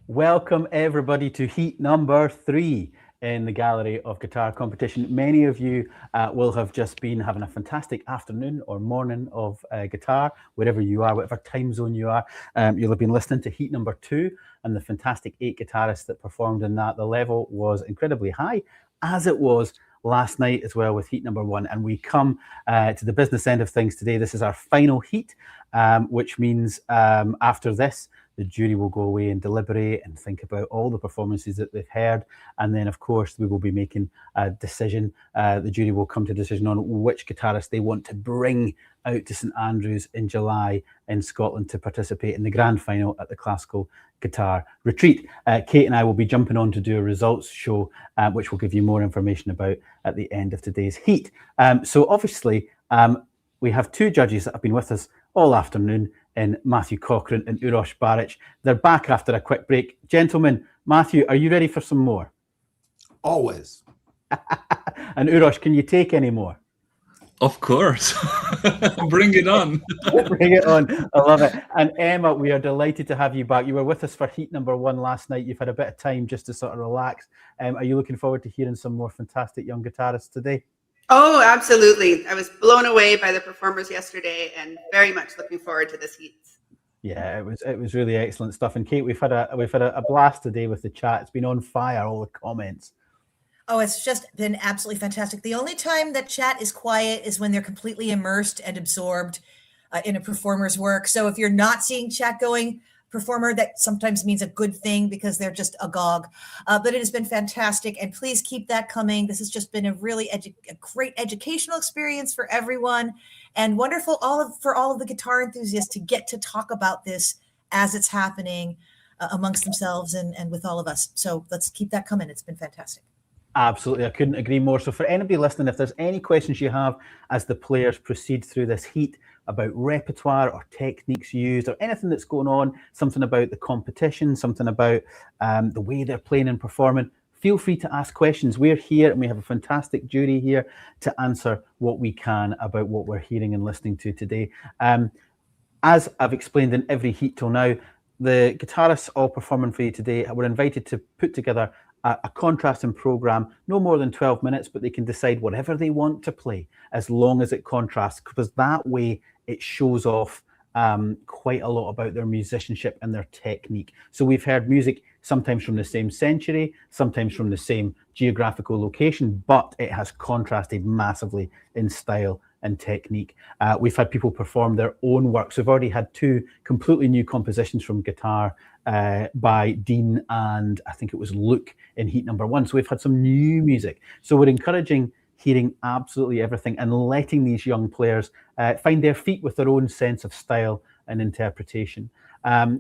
Welcome everybody to heat number 3 in the Gallery of Guitar competition. Many of you will have just been having a fantastic afternoon or morning of guitar, wherever you are, whatever time zone you are. You'll have been listening to heat number 2 and the fantastic 8 guitarists that performed in that. The level was incredibly high, as it was last night as well with heat number 1. And we come to the business end of things today. This is our final heat, which means after this, the jury will go away and deliberate and think about all the performances that they've heard. And then, of course, we will be making a decision. The jury will come to a decision on which guitarist they want to bring out to St Andrews in July in Scotland to participate in the grand final at the Classical Guitar Retreat. Kate and I will be jumping on to do a results show, which we'll give you more information about at the end of today's heat. So obviously, we have 2 judges that have been with us all afternoon in Matthew Cochran and Uros Baric. They're back after a quick break. Gentlemen, Matthew, are you ready for some more? Always. And Uros, can you take any more? Of course. Bring it on. Bring it on. I love it. And Emma, we are delighted to have you back. You were with us for heat number 1 last night. You've had a bit of time just to sort of relax. Are you looking forward to hearing some more fantastic young guitarists today? Oh, absolutely. I was blown away by the performers yesterday and very much looking forward to this heat. Yeah, it was really excellent stuff. And Kate, we've had a blast today with the chat. It's been on fire, all the comments. Oh, it's just been absolutely fantastic. The only time that chat is quiet is when they're completely immersed and absorbed in a performer's work. So if you're not seeing chat going, performer, that sometimes means a good thing because they're just agog. But it has been fantastic, and please keep that coming. This has just been a really a great educational experience for everyone, and wonderful for all of the guitar enthusiasts to get to talk about this as it's happening amongst themselves and with all of us. So let's keep that coming. It's been fantastic. Absolutely, I couldn't agree more. So for anybody listening, if there's any questions you have as the players proceed through this heat about repertoire or techniques used or anything that's going on, something about the competition, something about the way they're playing and performing, feel free to ask questions. We're here and we have a fantastic jury here to answer what we can about what we're hearing and listening to today. As I've explained in every heat till now, the guitarists all performing for you today were invited to put together a contrasting program, no more than 12 minutes, but they can decide whatever they want to play as long as it contrasts, because that way it shows off quite a lot about their musicianship and their technique. So we've heard music sometimes from the same century, sometimes from the same geographical location, but it has contrasted massively in style and technique. We've had people perform their own works. We've already had 2 completely new compositions from guitar by Dean and I think it was Luke in heat number 1. So we've had some new music. So we're encouraging hearing absolutely everything and letting these young players find their feet with their own sense of style and interpretation.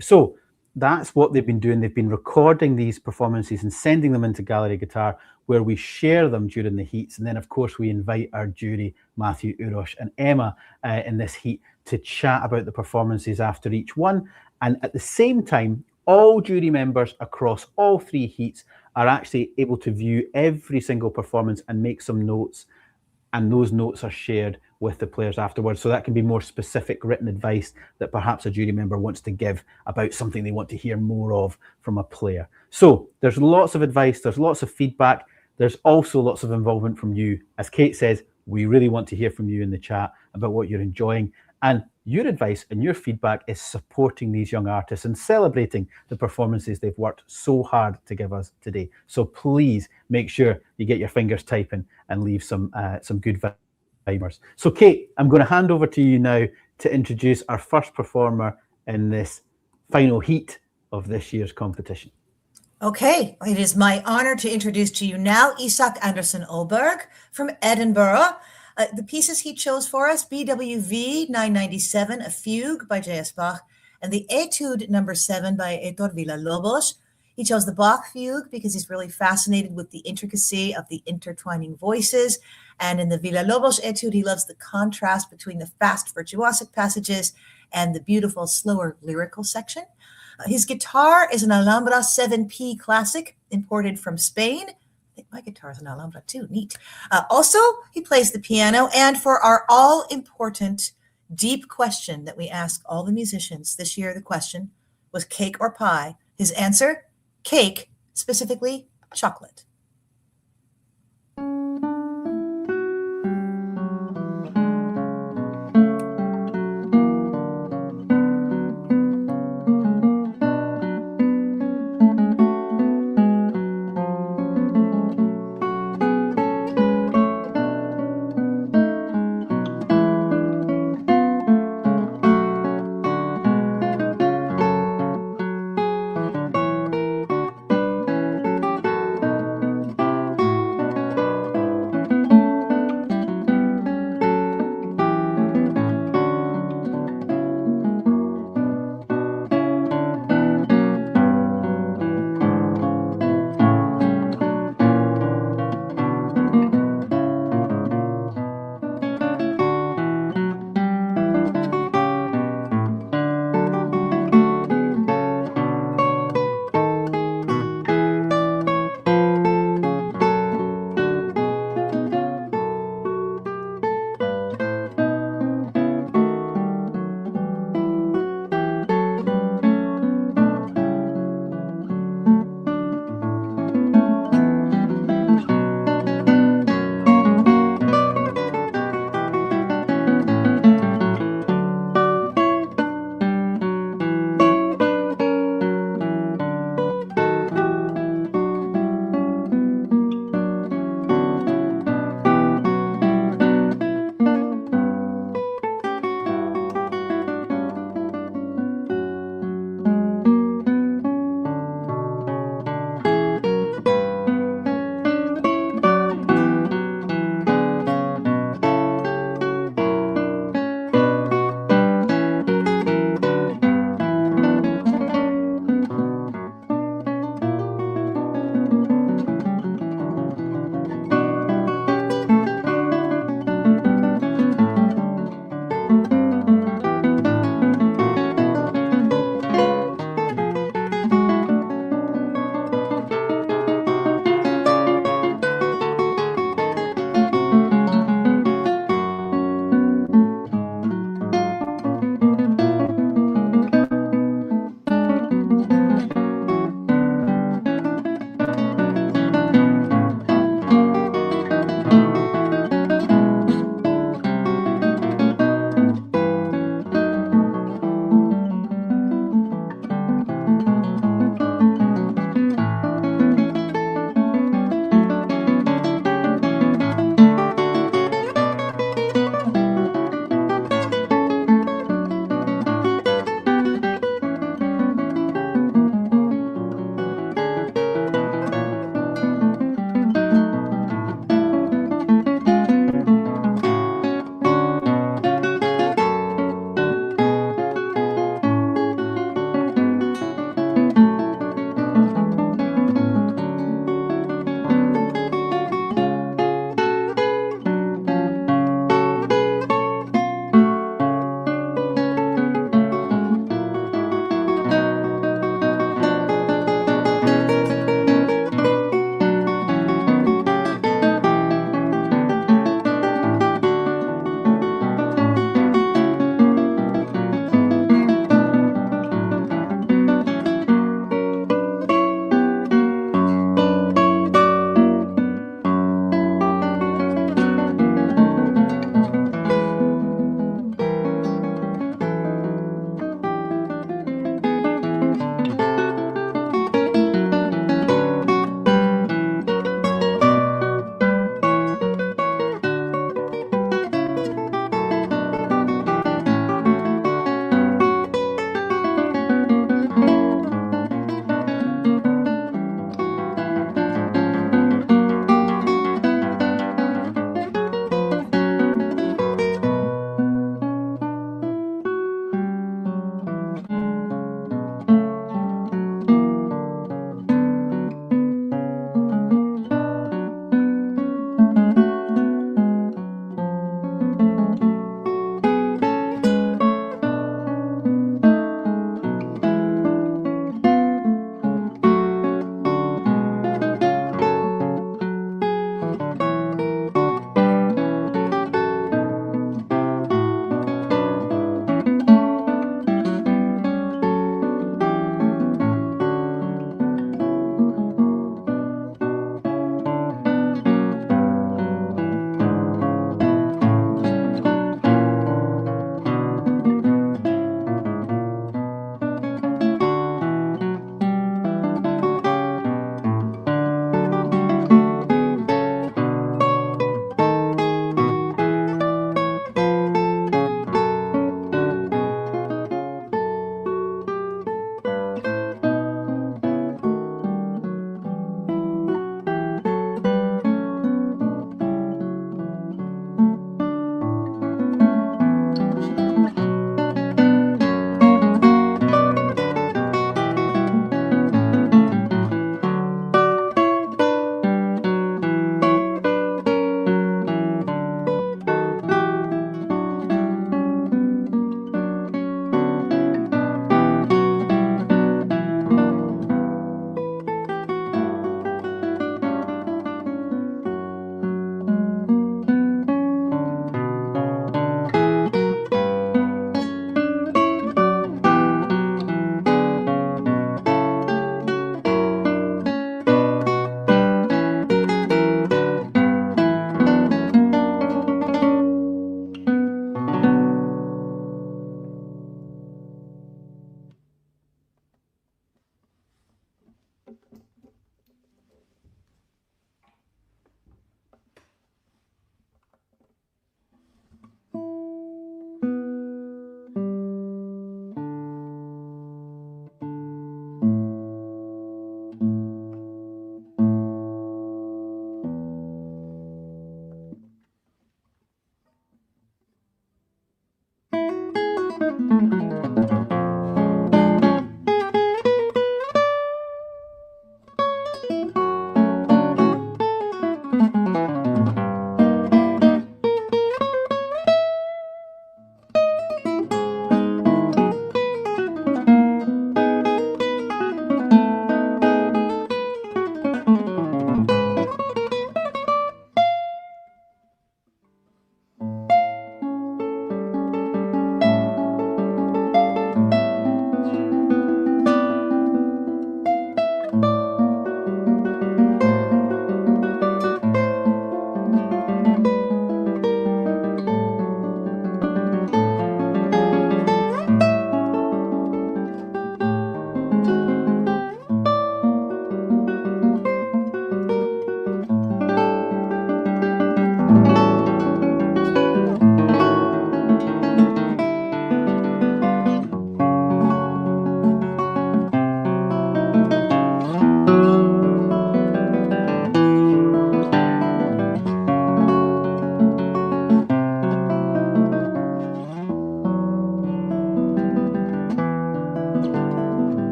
So that's what they've been doing. They've been recording these performances and sending them into Gallery Guitar, where we share them during the heats. And then, of course, we invite our jury, Matthew, Uros, and Emma, in this heat to chat about the performances after each one. And at the same time, all jury members across all 3 heats are actually able to view every single performance and make some notes. And those notes are shared with the players afterwards. So that can be more specific written advice that perhaps a jury member wants to give about something they want to hear more of from a player. So there's lots of advice, there's lots of feedback. There's also lots of involvement from you. As Kate says, we really want to hear from you in the chat about what you're enjoying. And your advice and your feedback is supporting these young artists and celebrating the performances they've worked so hard to give us today. So please make sure you get your fingers typing and leave some good vibers. So Kate, I'm going to hand over to you now to introduce our first performer in this final heat of this year's competition. Okay, it is my honor to introduce to you now Isak Andersson Ohberg from Edinburgh. The pieces he chose for us, BWV 997, a fugue by J.S. Bach, and the Etude number 7 by Heitor Villa-Lobos. He chose the Bach fugue because he's really fascinated with the intricacy of the intertwining voices. And in the Villa-Lobos Etude, he loves the contrast between the fast virtuosic passages and the beautiful, slower lyrical section. His guitar is an Alhambra 7P Classic imported from Spain. I think my guitar is an Alhambra too. Neat. Also, he plays the piano. And for our all-important deep question that we ask all the musicians this year, the question was cake or pie. His answer, cake, specifically chocolate.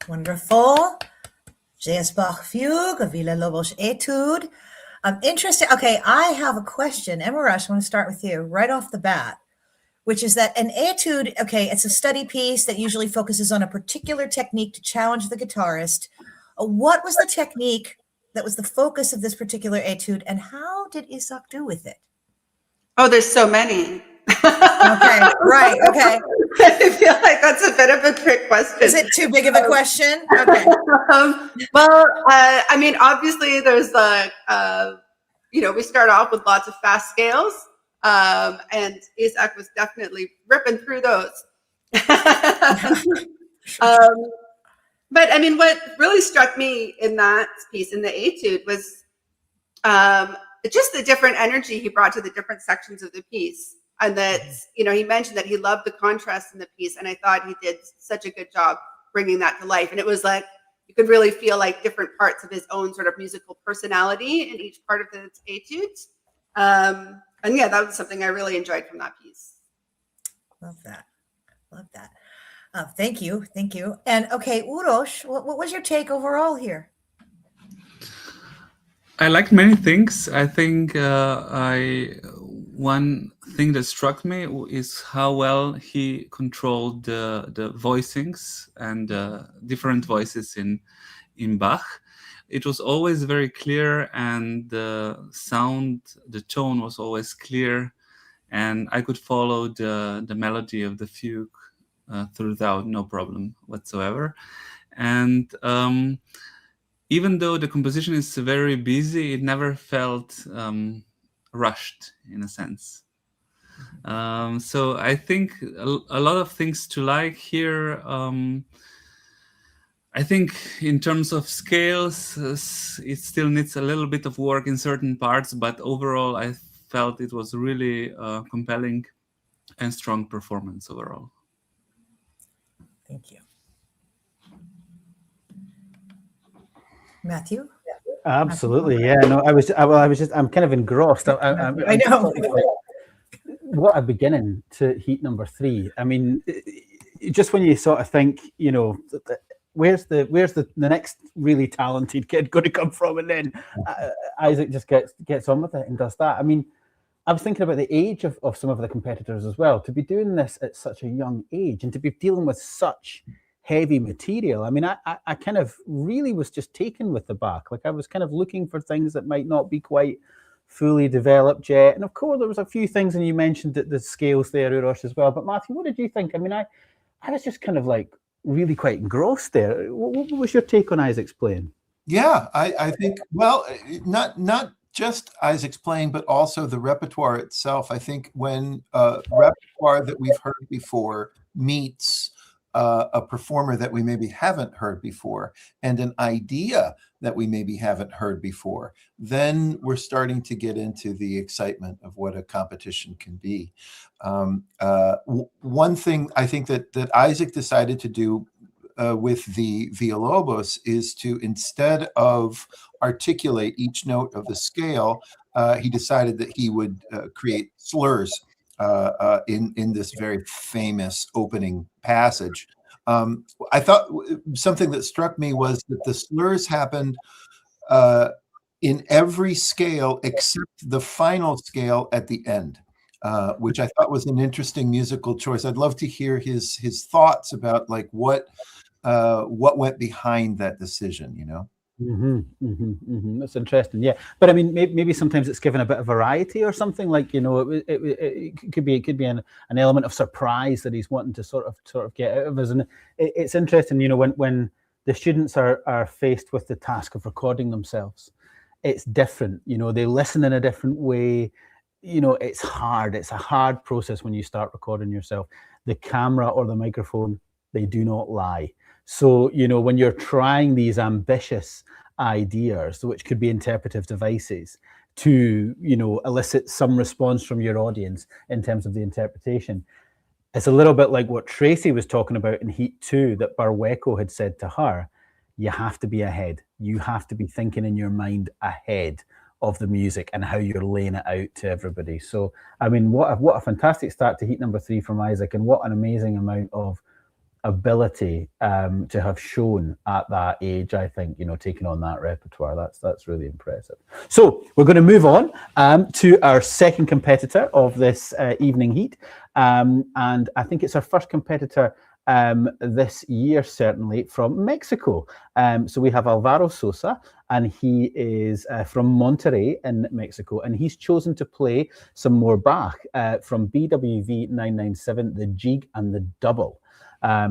Wonderful. Bach Fugue, Villa Lobos Etude. Interesting. Okay, I have a question. Emma Rush, I want to start with you right off the bat, which is that an etude, okay, it's a study piece that usually focuses on a particular technique to challenge the guitarist. What was the technique that was the focus of this particular etude, and how did Isak do with it? Oh, there's so many. Okay, right, okay. I feel like that's a bit of a trick question. Is it too big of a question? Okay. I mean, obviously there's we start off with lots of fast scales, and Isak was definitely ripping through those. But I mean, what really struck me in that piece, in the etude, was just the different energy he brought to the different sections of the piece. And that, he mentioned that he loved the contrast in the piece. And I thought he did such a good job bringing that to life. And it was like, you could really feel like different parts of his own sort of musical personality in each part of the etudes. And yeah, that was something I really enjoyed from that piece. Love that. Love that. Thank you. Thank you. And okay, Uros, what was your take overall here? I liked many things. I think one thing that struck me is how well he controlled the voicings and different voices in Bach. It was always very clear, and the sound, the tone was always clear, and I could follow the melody of the fugue throughout, no problem whatsoever. And even though the composition is very busy, it never felt rushed in a sense. So I think a lot of things to like here. I think in terms of scales, it still needs a little bit of work in certain parts, but overall I felt it was really compelling and strong performance overall. Thank you. Matthew? Absolutely, yeah. No, I'm kind of engrossed. I know. What a beginning to heat number 3. I mean, just when you sort of think, where's the next really talented kid going to come from, and then Isak just gets on with it and does that. I mean, I was thinking about the age of some of the competitors as well. To be doing this at such a young age and to be dealing with such heavy material. I mean, I kind of really was just taken with the Bach. Like I was kind of looking for things that might not be quite fully developed yet. And of course, there was a few things, and you mentioned that the scales there, Uros, as well. But Matthew, what did you think? I mean, I was just kind of like really quite engrossed there. What was your take on Isak's playing? Yeah, I think, well, not just Isak's playing, but also the repertoire itself. I think when repertoire that we've heard before meets a performer that we maybe haven't heard before and an idea that we maybe haven't heard before, then we're starting to get into the excitement of what a competition can be. One thing I think that Isak decided to do with the Villalobos is to, instead of articulate each note of the scale, he decided that he would create slurs in this very famous opening passage. I thought something that struck me was that the slurs happened in every scale except the final scale at the end, which I thought was an interesting musical choice. I'd love to hear his thoughts about like what went behind that decision, That's interesting. Yeah, but I mean, maybe sometimes it's given a bit of variety or something. Like it could be an element of surprise that he's wanting to sort of get out of us. And it's interesting, when the students are faced with the task of recording themselves, it's different. They listen in a different way. It's hard. It's a hard process when you start recording yourself. The camera or the microphone, they do not lie. So, when you're trying these ambitious ideas, which could be interpretive devices, to, elicit some response from your audience in terms of the interpretation, it's a little bit like what Tracy was talking about in Heat 2 that Barweco had said to her. You have to be ahead. You have to be thinking in your mind ahead of the music and how you're laying it out to everybody. So, I mean, what a fantastic start to Heat number 3 from Isak, and what an amazing amount of ability to have shown at that age, I think, taking on that repertoire, that's really impressive. So we're going to move on to our second competitor of this evening heat. And I think it's our first competitor this year, certainly, from Mexico. So we have Alvaro Sosa, and he is from Monterrey in Mexico, and he's chosen to play some more Bach from BWV 997, the jig and the double.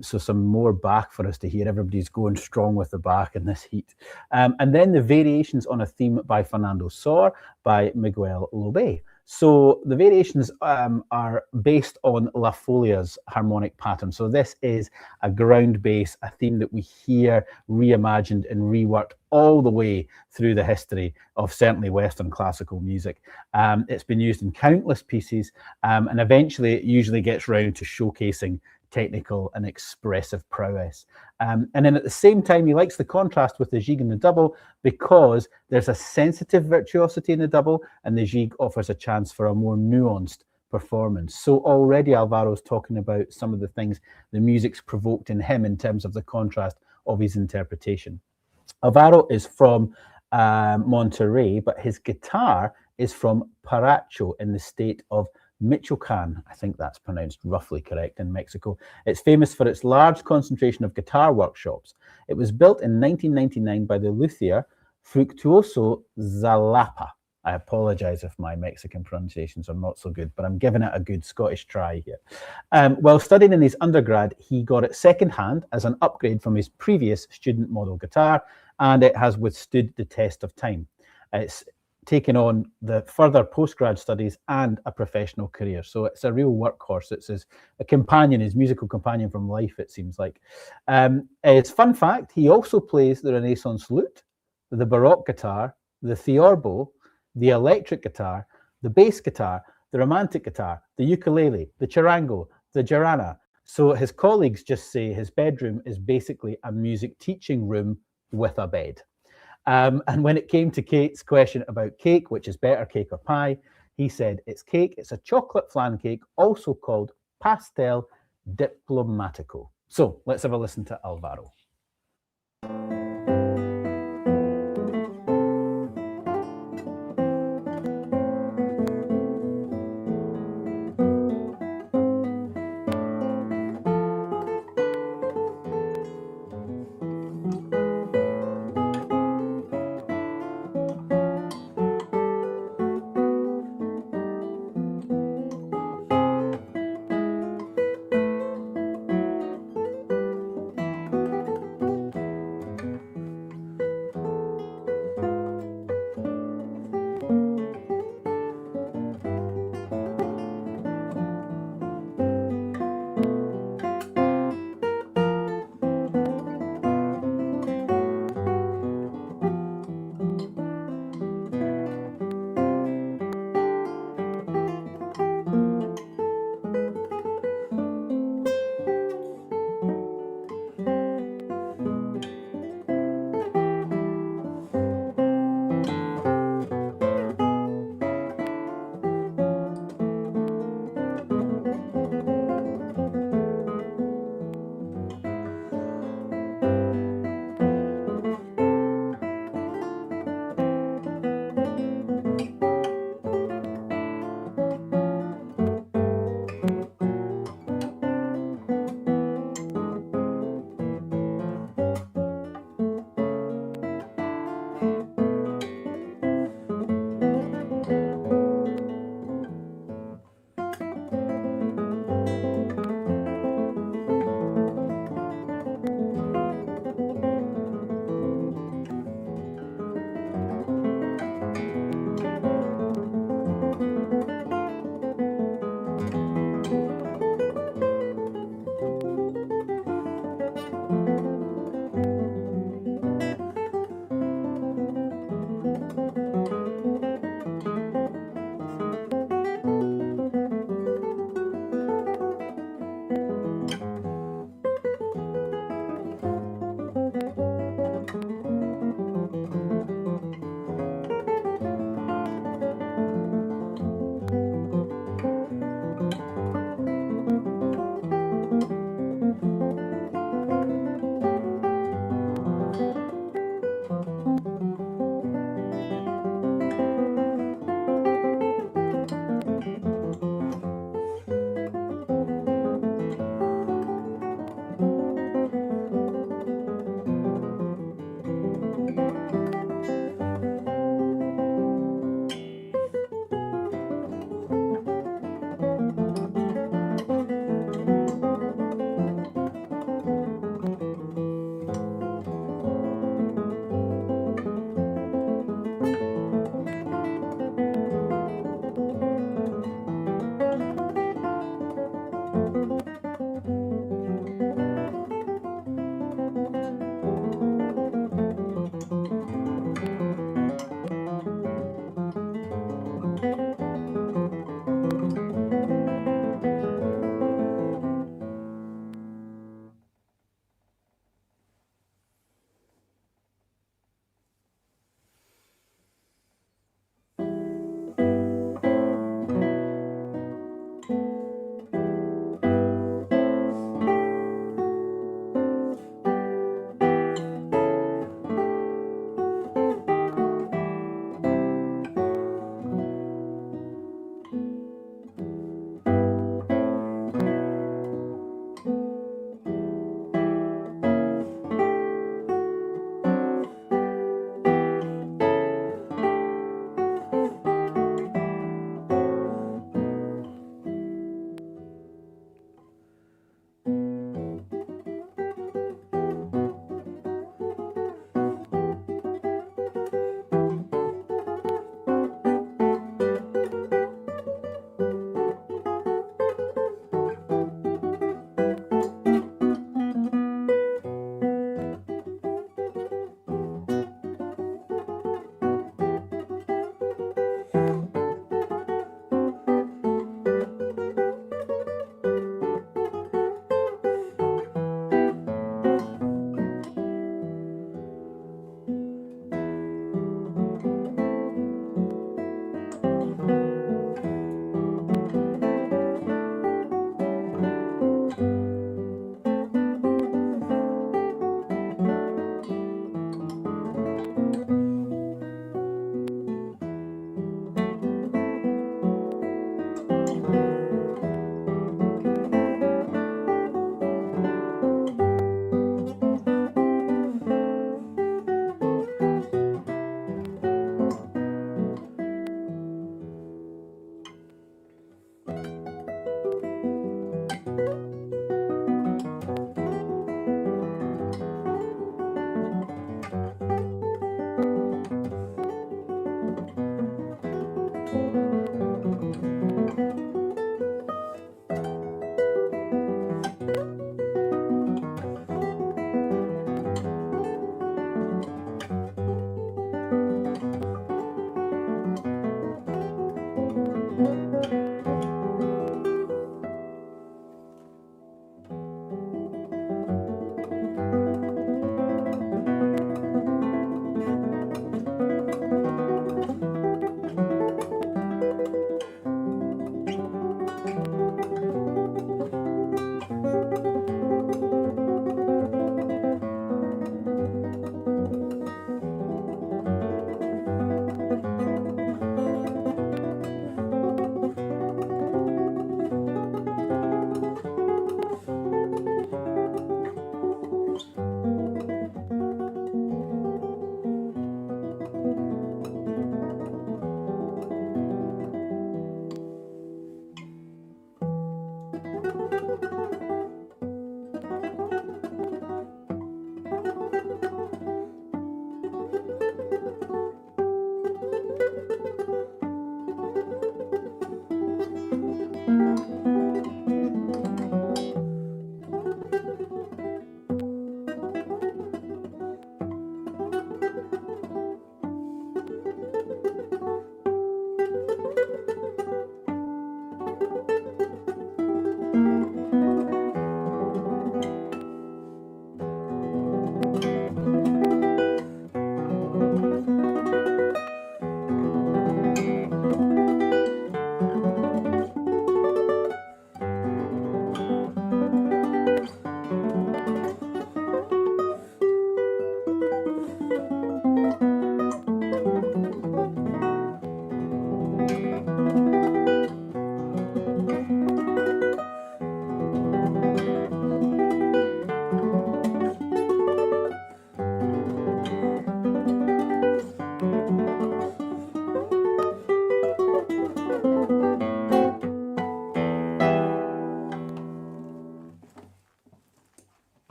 So some more Bach for us to hear. Everybody's going strong with the Bach in this heat. And then the variations on a theme by Fernando Sor, by Miguel Lobe. So the variations are based on La Folia's harmonic pattern. So this is a ground bass, a theme that we hear reimagined and reworked all the way through the history of certainly Western classical music. It's been used in countless pieces, and eventually it usually gets round to showcasing technical and expressive prowess. And then at the same time, he likes the contrast with the jig and the double because there's a sensitive virtuosity in the double, and the jig offers a chance for a more nuanced performance. So already Alvaro's talking about some of the things the music's provoked in him in terms of the contrast of his interpretation. Alvaro is from Monterrey, but his guitar is from Paracho in the state of Michoacan. I think that's pronounced roughly correct in Mexico. It's famous for its large concentration of guitar workshops. It was built in 1999 by the luthier Fructuoso Zalapa. I apologize if my Mexican pronunciations are not so good, but I'm giving it a good Scottish try here. While studying in his undergrad, he got it secondhand as an upgrade from his previous student model guitar, and it has withstood the test of time. It's taken on the further postgrad studies and a professional career. So it's a real workhorse. It's a companion, his musical companion from life, it seems like. It's fun fact, he also plays the Renaissance lute, the Baroque guitar, the theorbo, the electric guitar, the bass guitar, the romantic guitar, the ukulele, the charango, the jarana. So his colleagues just say his bedroom is basically a music teaching room with a bed. And when it came to Kate's question about cake, which is better, cake or pie, he said it's cake. It's a chocolate flan cake, also called pastel diplomatico. So let's have a listen to Alvaro.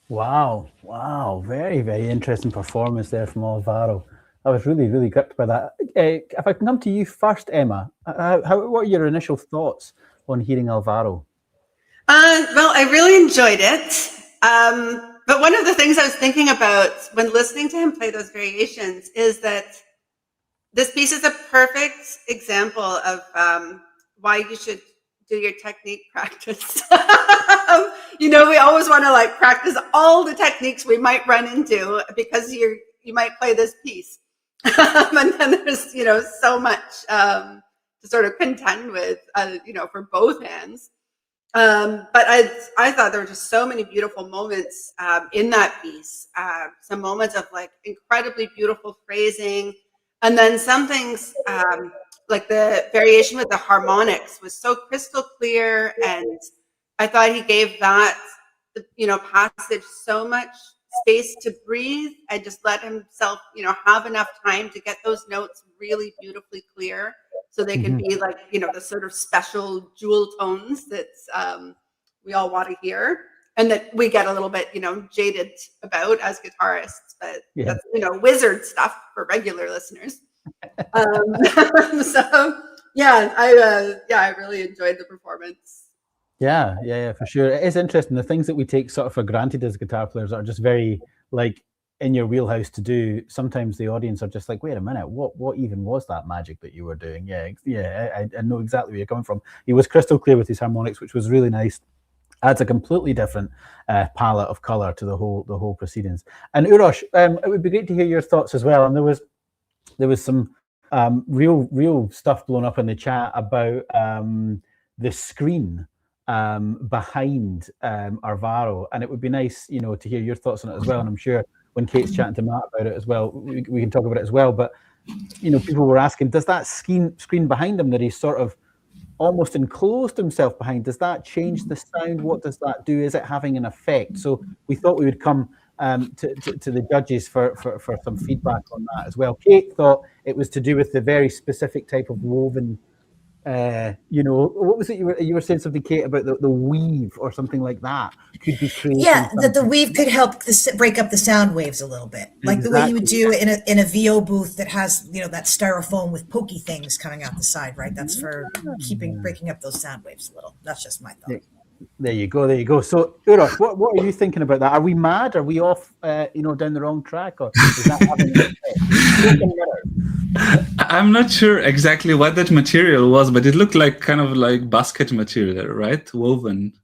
Wow, very, very interesting performance there from Alvaro. I was really, really gripped by that. If I can come to you first, Emma, what are your initial thoughts on hearing Alvaro? Well, I really enjoyed it. But one of the things I was thinking about when listening to him play those variations is that this piece is a perfect example of why you should do your technique practice. We always want to like practice all the techniques we might run into because you might play this piece. And then there's, so much to sort of contend with, for both hands. But I thought there were just so many beautiful moments in that piece. Some moments of like incredibly beautiful phrasing. And then some things like the variation with the harmonics was so crystal clear. And I thought he gave that, passage so much space to breathe and just let himself, have enough time to get those notes really beautifully clear. So they can be like, the sort of special jewel tones that we all want to hear and that we get a little bit, jaded about as guitarists, but that's, wizard stuff for regular listeners. So I really enjoyed the performance. Yeah, for sure. It is interesting. The things that we take sort of for granted as guitar players are just very like in your wheelhouse to do. Sometimes the audience are just like, wait a minute, what even was that magic that you were doing? I know exactly where you're coming from. He was crystal clear with his harmonics, which was really nice. Adds a completely different palette of color to the whole proceedings. And Uros, it would be great to hear your thoughts as well. And there was some real stuff blown up in the chat about the screen behind Alvaro, and it would be nice, to hear your thoughts on it as well. And I'm sure when Kate's chatting to Matt about it as well, we can talk about it as well. But people were asking, does that screen behind him that he's sort of almost enclosed himself behind, does that change the sound? What does that do? Is it having an effect? So we thought we would come to the judges for some feedback on that as well. Kate thought it was to do with the very specific type of woven. What was it you were saying something, Kate, about the weave or something like that could be creating? Yeah, that the weave could help break up the sound waves a little bit, like the way you would do in a VO booth that has that styrofoam with pokey things coming out the side, right? That's for breaking up those sound waves a little. That's just my thought. There you go. So, Uros, what are you thinking about that? Are we mad? Are we off, down the wrong track, or is that having an effect? I'm not sure exactly what that material was, but it looked like kind of like basket material, right? Woven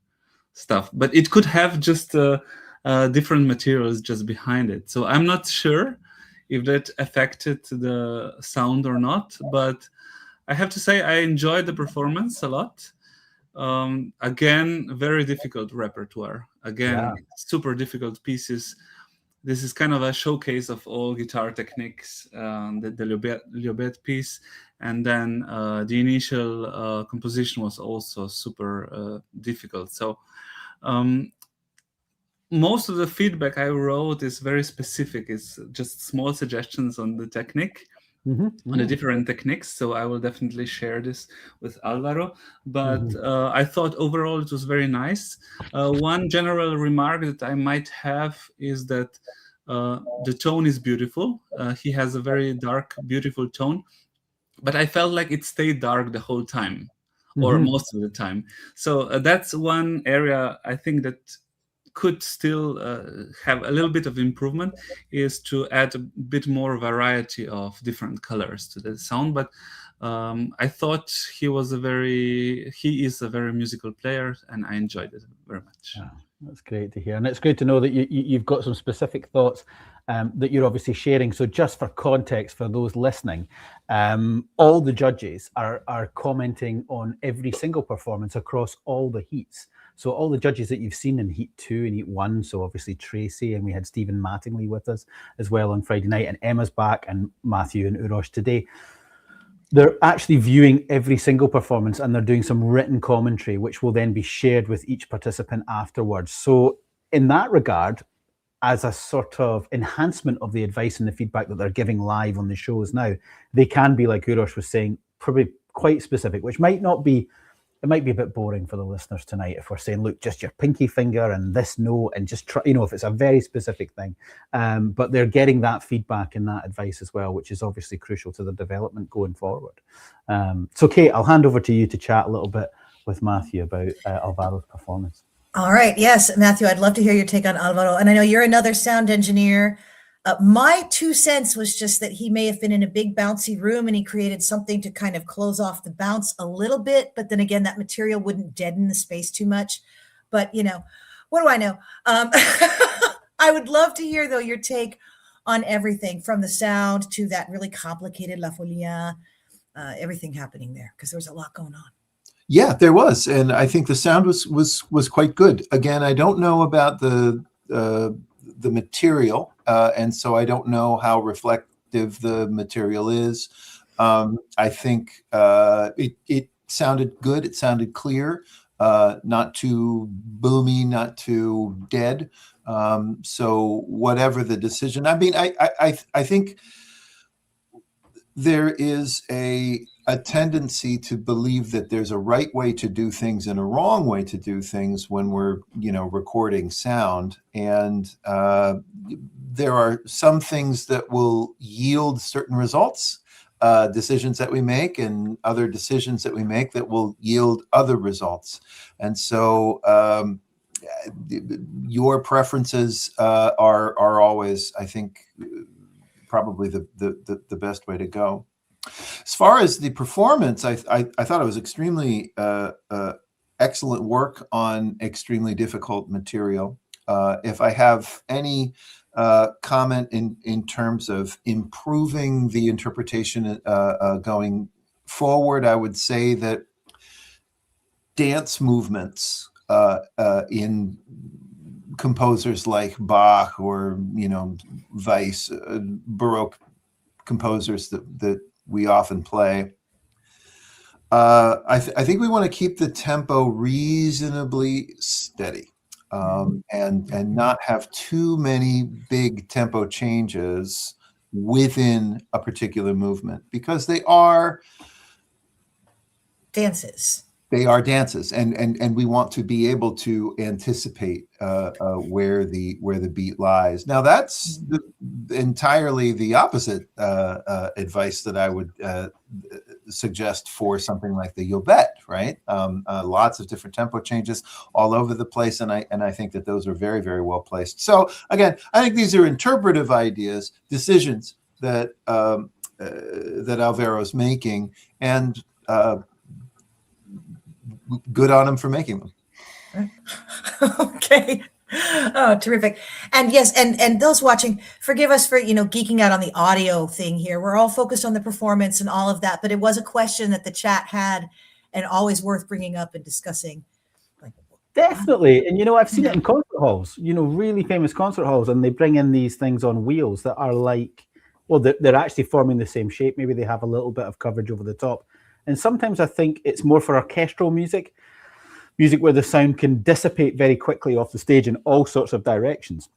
stuff. But it could have just different materials just behind it. So I'm not sure if that affected the sound or not. But I have to say I enjoyed the performance a lot. Again, very difficult repertoire. Super difficult pieces. This is kind of a showcase of all guitar techniques, the Liobet piece. And then the initial composition was also super difficult. So most of the feedback I wrote is very specific. It's just small suggestions on the technique, on the different techniques. So I will definitely share this with Alvaro. But I thought overall it was very nice. One general remark that I might have is that the tone is beautiful. He has a very dark, beautiful tone, but I felt like it stayed dark the whole time, or most of the time. So that's one area I think that could still have a little bit of improvement, is to add a bit more variety of different colors to the sound. But I thought he is a very musical player, and I enjoyed it very much. Yeah, that's great to hear. And it's great to know that you've got some specific thoughts that you're obviously sharing. So just for context, for those listening, all the judges are commenting on every single performance across all the heats. So all the judges that you've seen in Heat 2 and Heat 1, so obviously Tracy, and we had Stephen Mattingly with us as well on Friday night, and Emma's back, and Matthew and Uros today. They're actually viewing every single performance, and they're doing some written commentary, which will then be shared with each participant afterwards. So in that regard, as a sort of enhancement of the advice and the feedback that they're giving live on the shows now, they can be, like Uros was saying, probably quite specific, which might not be, it might be a bit boring for the listeners tonight if we're saying, look, just your pinky finger and this note, and just try, if it's a very specific thing. But they're getting that feedback and that advice as well, which is obviously crucial to the development going forward. So Kate, I'll hand over to you to chat a little bit with Matthew about Alvaro's performance. All right. Yes, Matthew, I'd love to hear your take on Alvaro. And I know you're another sound engineer. My 2 cents was just that he may have been in a big bouncy room and he created something to kind of close off the bounce a little bit. But then again, that material wouldn't deaden the space too much. But, what do I know? I would love to hear, though, your take on everything from the sound to that really complicated La Folia, everything happening there, because there was a lot going on. Yeah, there was. And I think the sound was quite good. Again, I don't know about the material, and so I don't know how reflective the material is. I think it sounded good. It sounded clear, not too boomy, not too dead. So whatever the decision, I mean, I think there is a tendency to believe that there's a right way to do things and a wrong way to do things when we're, recording sound. And there are some things that will yield certain results, decisions that we make, and other decisions that we make that will yield other results. And so your preferences are always, I think, probably the best way to go. As far as the performance, I thought it was extremely excellent work on extremely difficult material. If I have any comment in terms of improving the interpretation going forward, I would say that dance movements in composers like Bach or Weiss, Baroque composers that we often play. I think we want to keep the tempo reasonably steady, and not have too many big tempo changes within a particular movement, because they are dances. They are dances, and we want to be able to anticipate where the beat lies. Now, that's entirely the opposite advice that I would suggest for something like the Yobet, right? Lots of different tempo changes all over the place, and I think that those are very, very well placed. So again, I think these are interpretive ideas, decisions that that Alvaro's making, and good on him for making them. Okay. Oh, terrific. And yes, and those watching, forgive us for, geeking out on the audio thing here. We're all focused on the performance and all of that, but it was a question that the chat had and always worth bringing up and discussing. Definitely. And, I've seen it in concert halls, really famous concert halls, and they bring in these things on wheels that are like, well, they're actually forming the same shape. Maybe they have a little bit of coverage over the top. And sometimes I think it's more for orchestral music where the sound can dissipate very quickly off the stage in all sorts of directions.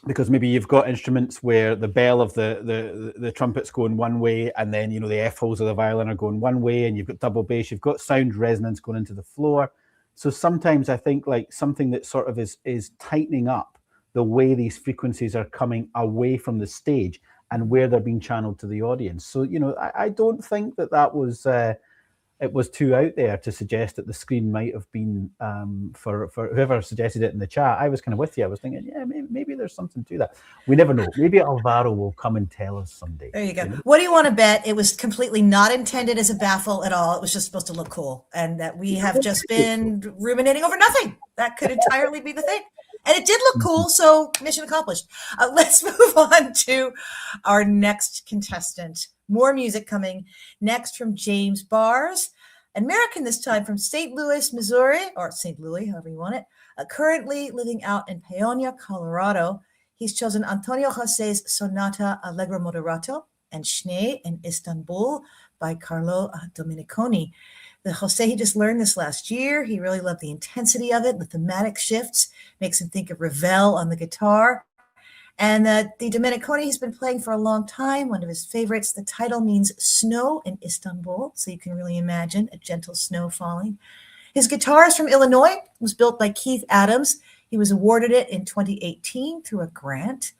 Because maybe you've got instruments where the bell of the trumpet's going one way, and then, the F holes of the violin are going one way, and you've got double bass, you've got sound resonance going into the floor. So sometimes I think like something that sort of is tightening up the way these frequencies are coming away from the stage and where they're being channeled to the audience. So, I don't think that was it was too out there to suggest that the screen might have been for whoever suggested it in the chat. I was kind of with you. I was thinking, yeah, maybe there's something to that. We never know. Maybe Alvaro will come and tell us someday. There you go. What do you want to bet? It was completely not intended as a baffle at all. It was just supposed to look cool, and that we have just been ruminating over nothing. That could entirely be the thing. And it did look cool, so mission accomplished. Let's move on to our next contestant. More music coming next from James Bars, American this time, from St. Louis, Missouri, or St. Louis, however you want it, currently living out in Paonia, Colorado. He's chosen Antonio José's Sonata Allegro Moderato and Schnee in Istanbul by Carlo Domeniconi. The Jose, he just learned this last year. He really loved the intensity of it. The thematic shifts makes him think of Ravel on the guitar. And the Domeniconi he's been playing for a long time, one of his favorites. The title means snow in Istanbul, so you can really imagine a gentle snow falling. His guitar is from Illinois. It was built by Keith Adams. He was awarded it in 2018 through a grant.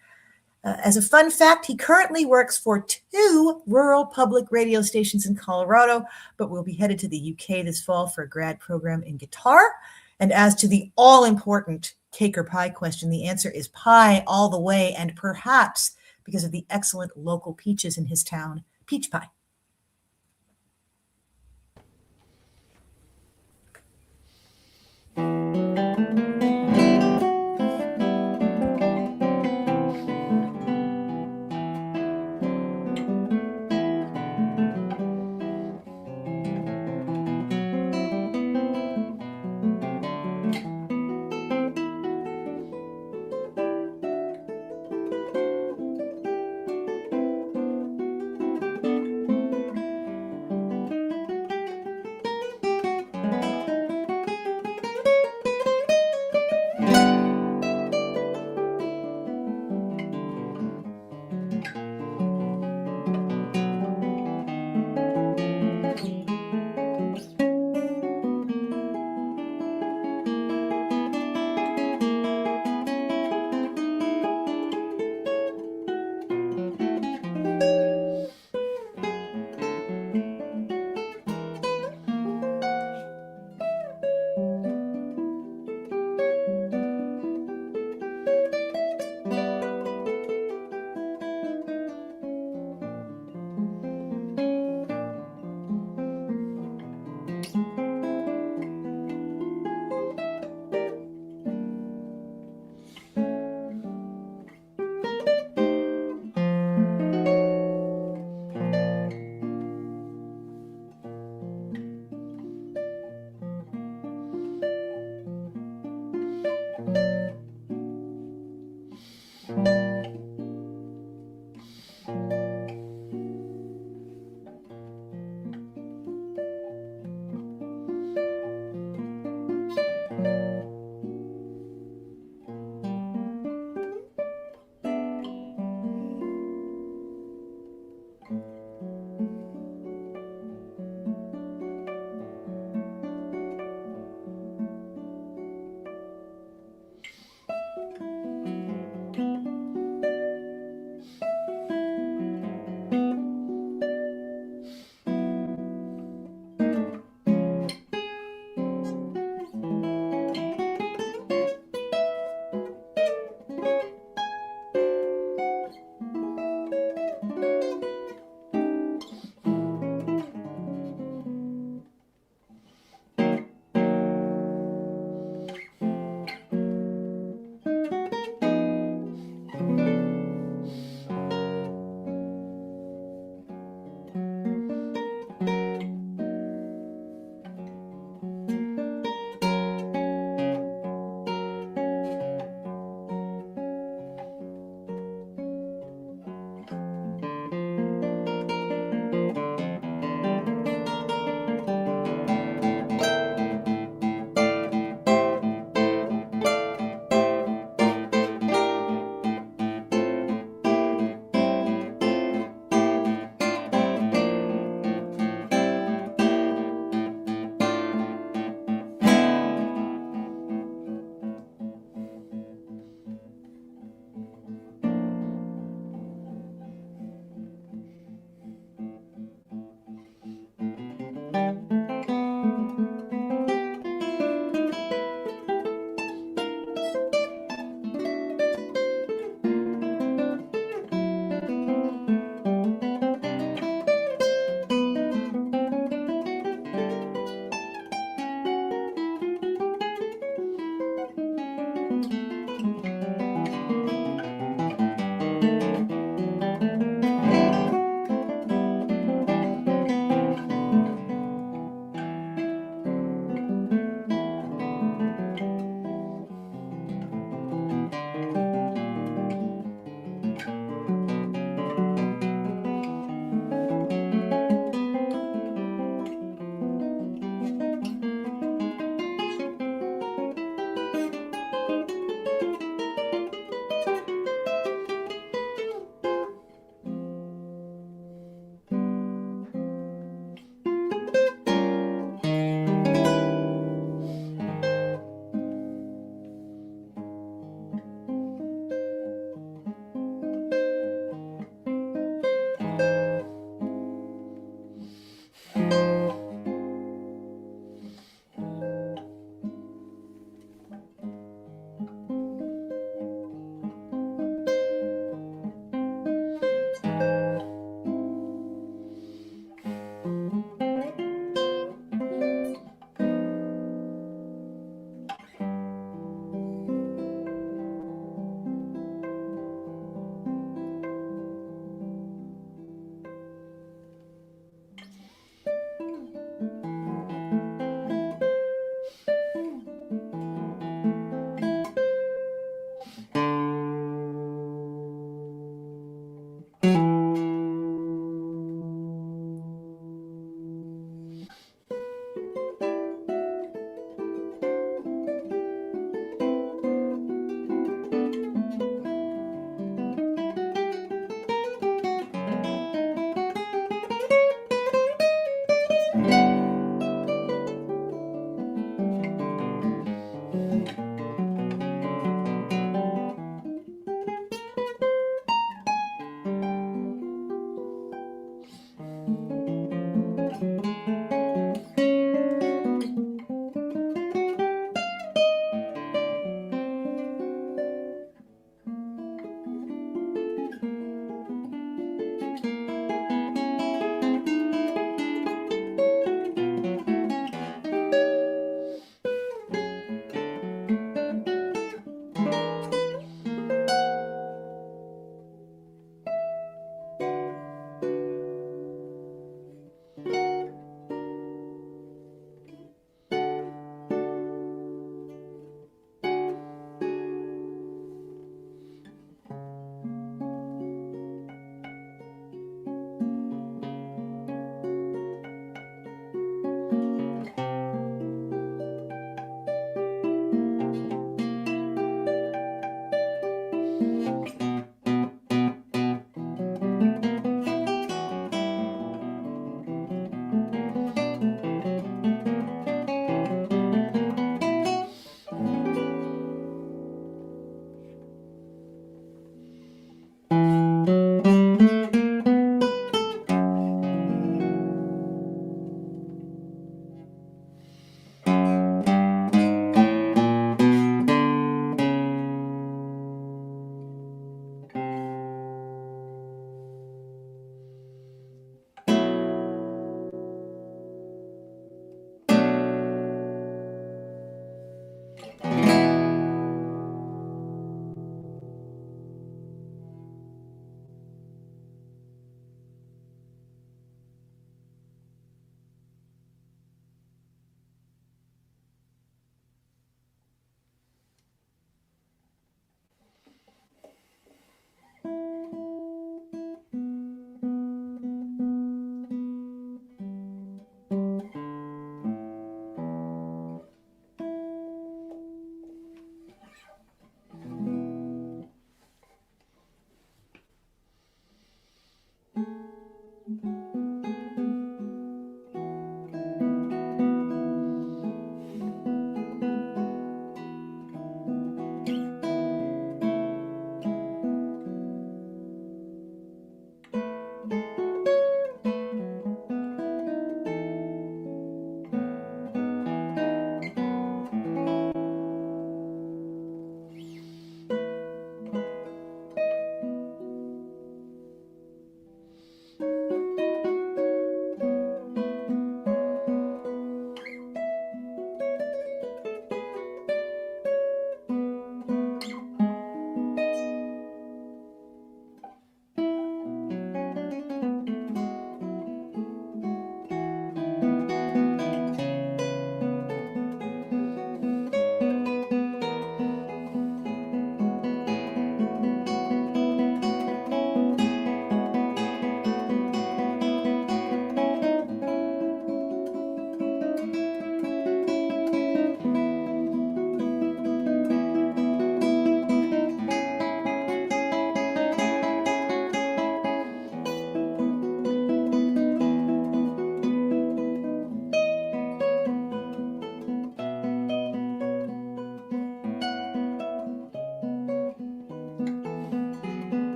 As a fun fact, he currently works for 2 rural public radio stations in Colorado, but will be headed to the UK this fall for a grad program in guitar. And as to the all-important cake or pie question, the answer is pie all the way, and perhaps, because of the excellent local peaches in his town, peach pie.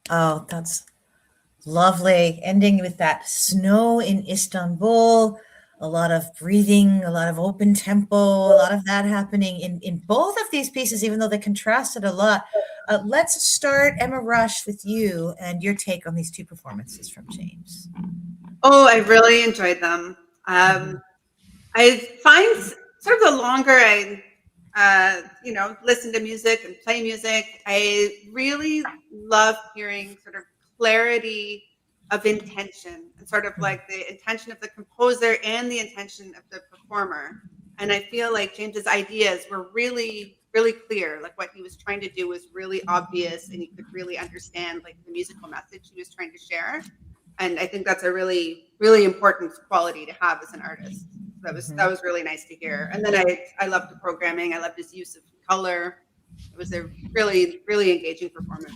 Oh, that's lovely. Ending with that snow in Istanbul, a lot of breathing, a lot of open tempo, a lot of that happening in both of these pieces, even though they contrasted a lot. Let's start, Emma Rush, with you and your take on these two performances from James. Oh, I really enjoyed them. I find sort of the longer I, listen to music and play music, I really love hearing sort of clarity of intention and sort of like the intention of the composer and the intention of the performer. And I feel like James's ideas were really, really clear. Like what he was trying to do was really obvious, and you could really understand like the musical message he was trying to share. And I think that's a really, really important quality to have as an artist. That was really nice to hear. And then I loved the programming. I loved his use of color. It was a really, really engaging performance.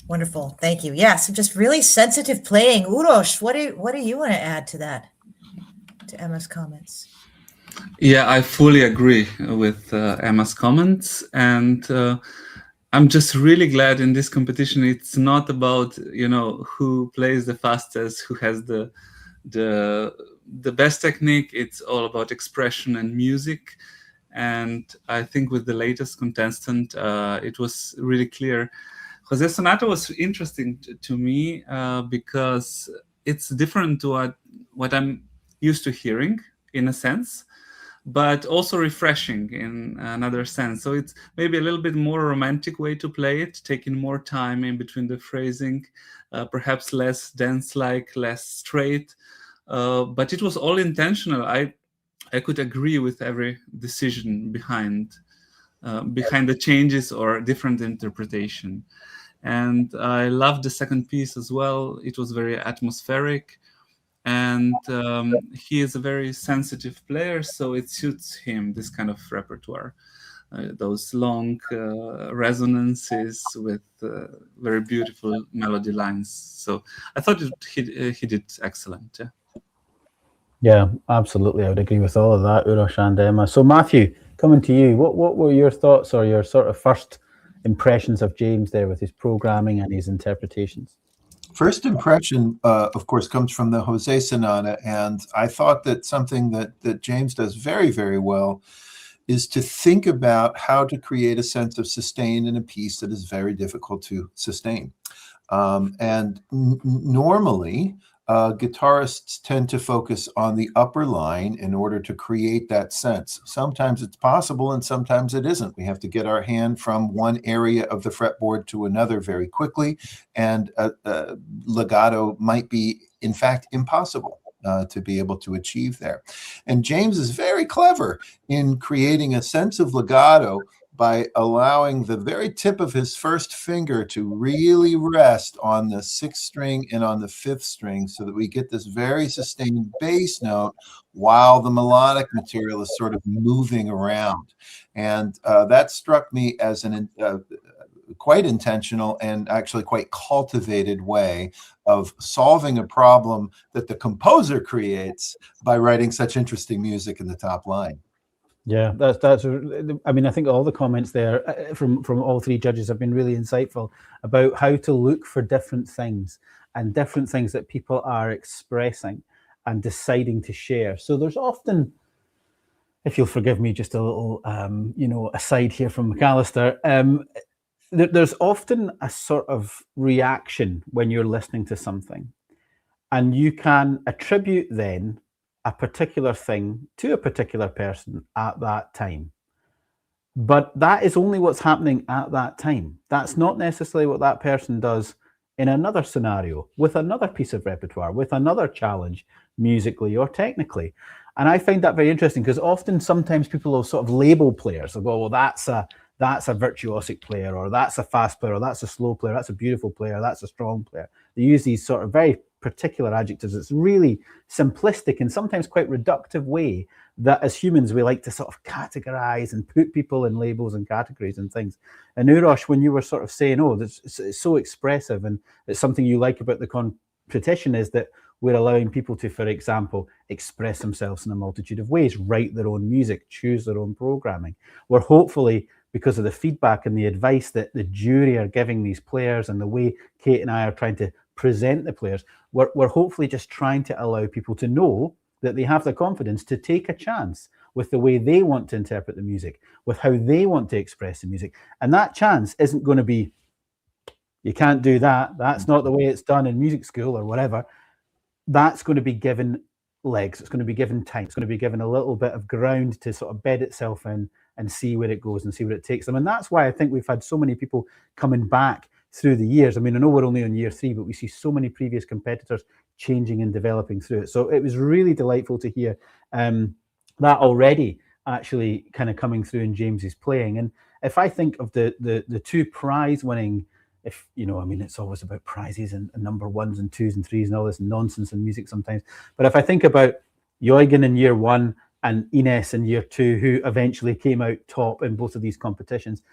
Wonderful. Thank you. Yeah, so just really sensitive playing. Uros, what do you want to add to that, to Emma's comments? Yeah, I fully agree with Emma's comments, and I'm just really glad in this competition it's not about who plays the fastest, who has the best technique. It's all about expression and music. And I think with the latest contestant, it was really clear. Jose Sonata was interesting to me because it's different to what I'm used to hearing, in a sense, but also refreshing in another sense. So it's maybe a little bit more romantic way to play it, taking more time in between the phrasing, perhaps less dance-like, less straight. But it was all intentional. I could agree with every decision behind the changes or different interpretation. And I loved the second piece as well. It was very atmospheric. And he is a very sensitive player, so it suits him, this kind of repertoire. Those long resonances with very beautiful melody lines. So I thought he did excellent. Yeah, absolutely. I would agree with all of that, Uros and Emma. So Matthew, coming to you, what were your thoughts or your sort of first impressions of James there with his programming and his interpretations? First impression, of course, comes from the Jose Sonata, and I thought that something that James does very, very well is to think about how to create a sense of sustain in a piece that is very difficult to sustain. And normally, guitarists tend to focus on the upper line in order to create that sense. Sometimes it's possible and sometimes it isn't. We have to get our hand from one area of the fretboard to another very quickly, and legato might be, in fact, impossible to be able to achieve there. And James is very clever in creating a sense of legato by allowing the very tip of his first finger to really rest on the sixth string and on the fifth string, so that we get this very sustained bass note while the melodic material is sort of moving around. And that struck me as an quite intentional and actually quite cultivated way of solving a problem that the composer creates by writing such interesting music in the top line. Yeah, that's. I mean, I think all the comments there from all three judges have been really insightful about how to look for different things and different things that people are expressing and deciding to share. So there's often, if you'll forgive me, just a little, aside here from McAllister. There's often a sort of reaction when you're listening to something, and you can attribute then a particular thing to a particular person at that time. But that is only what's happening at that time. That's not necessarily what that person does in another scenario, with another piece of repertoire, with another challenge, musically or technically. And I find that very interesting, because often sometimes people will sort of label players. They'll go, well, that's a virtuosic player, or that's a fast player, or that's a slow player, that's a beautiful player, that's a strong player. They use these sort of very particular adjectives. It's really simplistic and sometimes quite reductive way that as humans we like to sort of categorize and put people in labels and categories and things. And Uros, when you were sort of saying, oh, it's so expressive, and it's something you like about the competition is that we're allowing people to, for example, express themselves in a multitude of ways, write their own music, choose their own programming. We're hopefully because of the feedback and the advice that the jury are giving these players and the way Kate and I are trying to present the players, we're hopefully just trying to allow people to know that they have the confidence to take a chance with the way they want to interpret the music, with how they want to express the music. And that chance isn't going to be, you can't do that, that's not the way it's done in music school or whatever. That's going to be given legs, it's going to be given time, it's going to be given a little bit of ground to sort of bed itself in and see where it goes and see where it takes them. And that's why I think we've had so many people coming back through the years. I mean, I know we're only on year 3, but we see so many previous competitors changing and developing through it. So it was really delightful to hear that already actually kind of coming through in James's playing. And if I think of the 2 prize winning, if you know, I mean, it's always about prizes and number 1s and 2s and 3s and all this nonsense in music sometimes. But if I think about Eugen in year 1 and Ines in year 2, who eventually came out top in both of these competitions,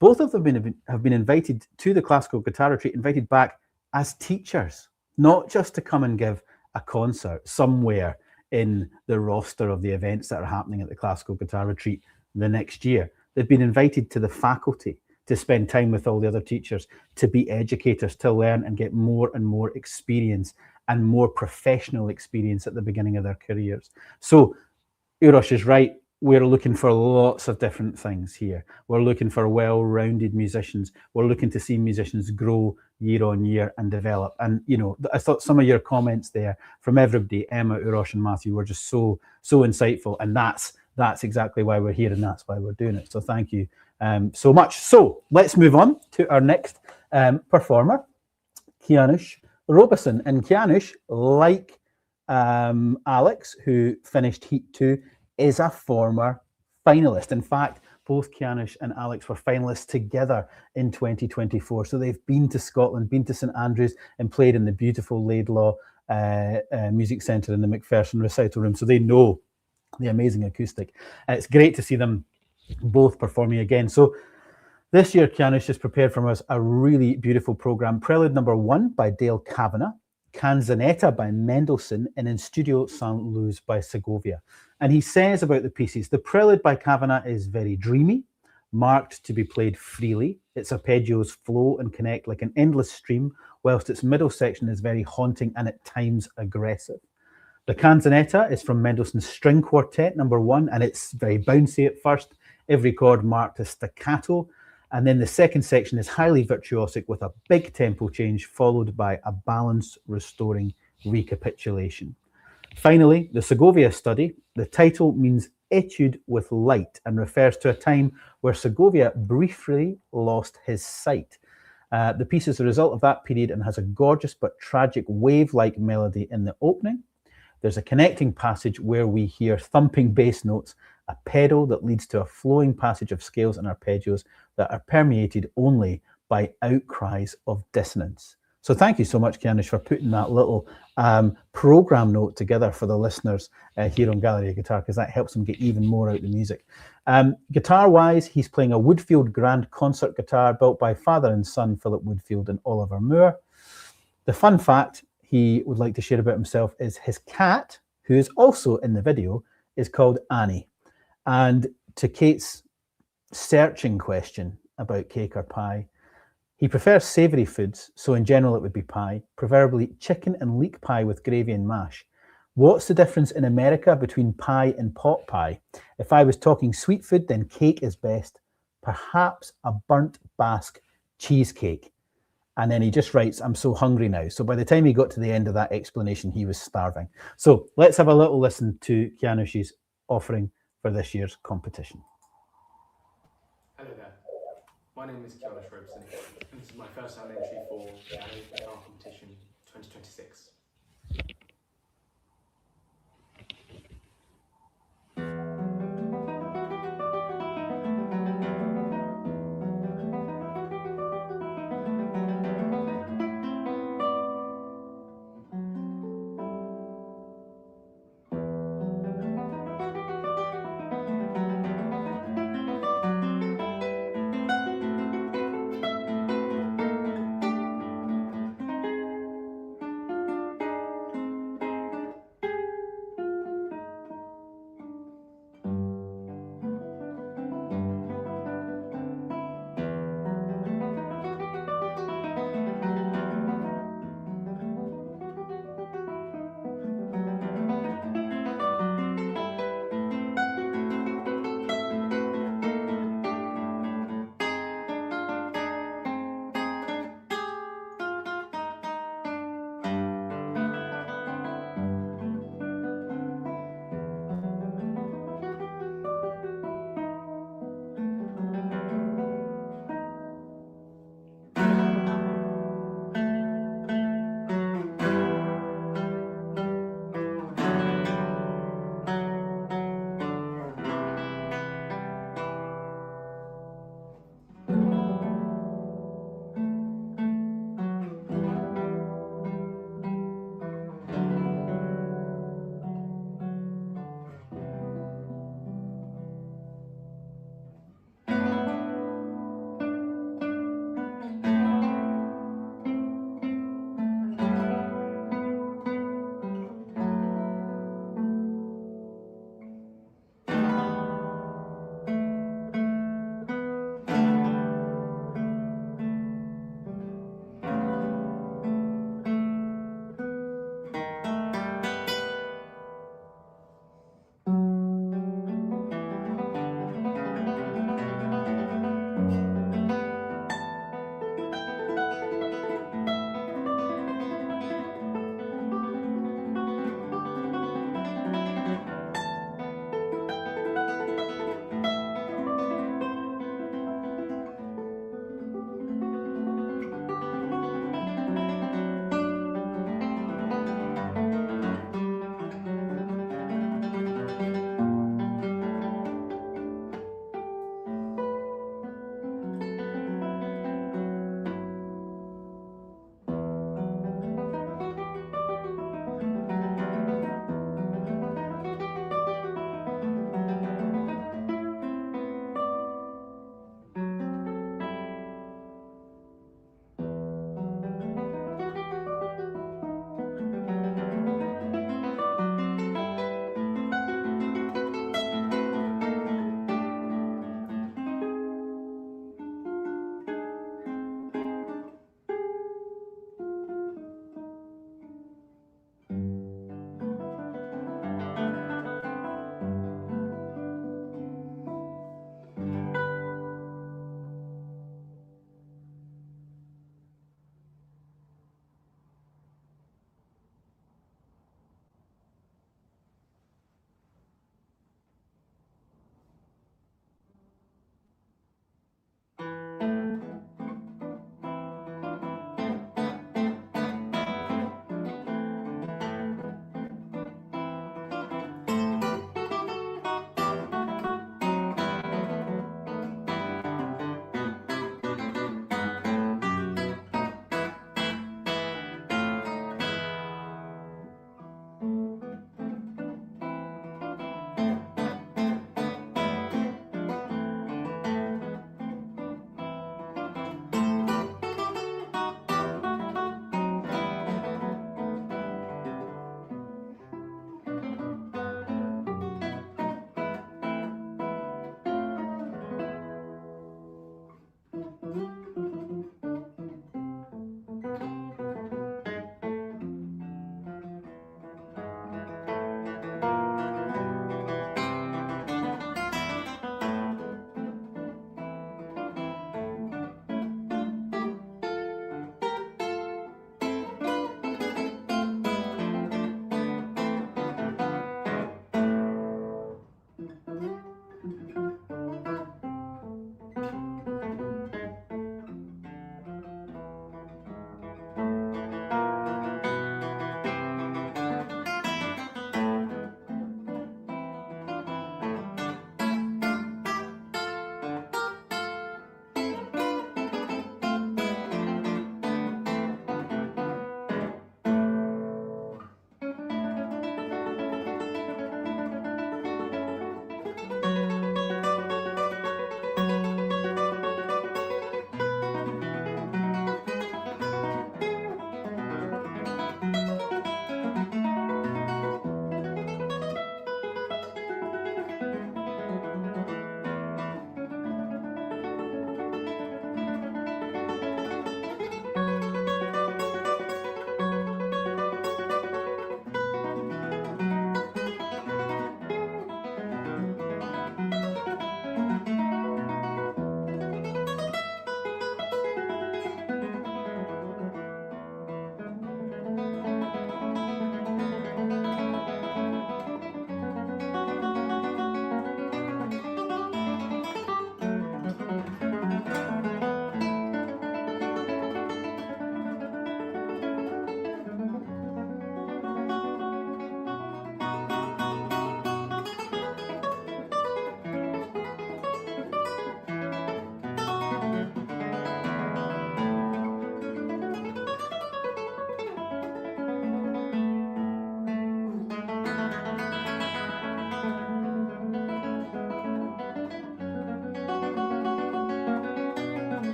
both of them have been invited to the Classical Guitar Retreat, invited back as teachers, not just to come and give a concert somewhere in the roster of the events that are happening at the Classical Guitar Retreat the next year. They've been invited to the faculty to spend time with all the other teachers, to be educators, to learn and get more and more experience and more professional experience at the beginning of their careers. So Uros is right. We're looking for lots of different things here. We're looking for well-rounded musicians. We're looking to see musicians grow year on year and develop. And, you know, I thought some of your comments there from everybody, Emma, Uros and Matthew, were just so insightful. And that's exactly why we're here and that's why we're doing it. So thank you so much. So let's move on to our next performer, Kianush Robeson. And Kianush, like Alex, who finished Heat 2, is a former finalist. In fact, both Kianush and Alex were finalists together in 2024. So they've been to Scotland, been to St Andrews and played in the beautiful Laidlaw Music Centre in the McPherson Recital Room. So they know the amazing acoustic. It's great to see them both performing again. So this year, Kianush has prepared for us a really beautiful programme. Prelude number 1 by Dale Kavanagh, Canzonetta by Mendelssohn, and In Studio St. Louis by Segovia. And he says about the pieces, the Prelude by Kavanagh is very dreamy, marked to be played freely. Its arpeggios flow and connect like an endless stream, whilst its middle section is very haunting and at times aggressive. The Canzonetta is from Mendelssohn's String Quartet number 1, and it's very bouncy at first, every chord marked as staccato. And then the second section is highly virtuosic with a big tempo change followed by a balance restoring recapitulation. Finally, the Segovia study. The title means etude with light and refers to a time where Segovia briefly lost his sight. The piece is a result of that period and has a gorgeous but tragic wave-like melody in the opening. There's a connecting passage where we hear thumping bass notes, a pedal that leads to a flowing passage of scales and arpeggios that are permeated only by outcries of dissonance. So thank you so much, Kianush, for putting that little program note together for the listeners here on Gallery of Guitar, because that helps them get even more out of the music. Guitar-wise, he's playing a Woodfield Grand Concert guitar built by father and son, Philip Woodfield and Oliver Moore. The fun fact he would like to share about himself is his cat, who is also in the video, is called Annie. And to Kate's searching question about cake or pie, he prefers savoury foods, so in general it would be pie, preferably chicken and leek pie with gravy and mash. What's the difference in America between pie and pot pie? If I was talking sweet food, then cake is best, perhaps a burnt Basque cheesecake. And then he just writes, I'm so hungry now. So by the time he got to the end of that explanation, he was starving. So let's have a little listen to Kianush's offering for this year's competition. Hello there, my name is Kianush Robeson, and this is my first time entry for the Gallery of Guitar Competition 2026.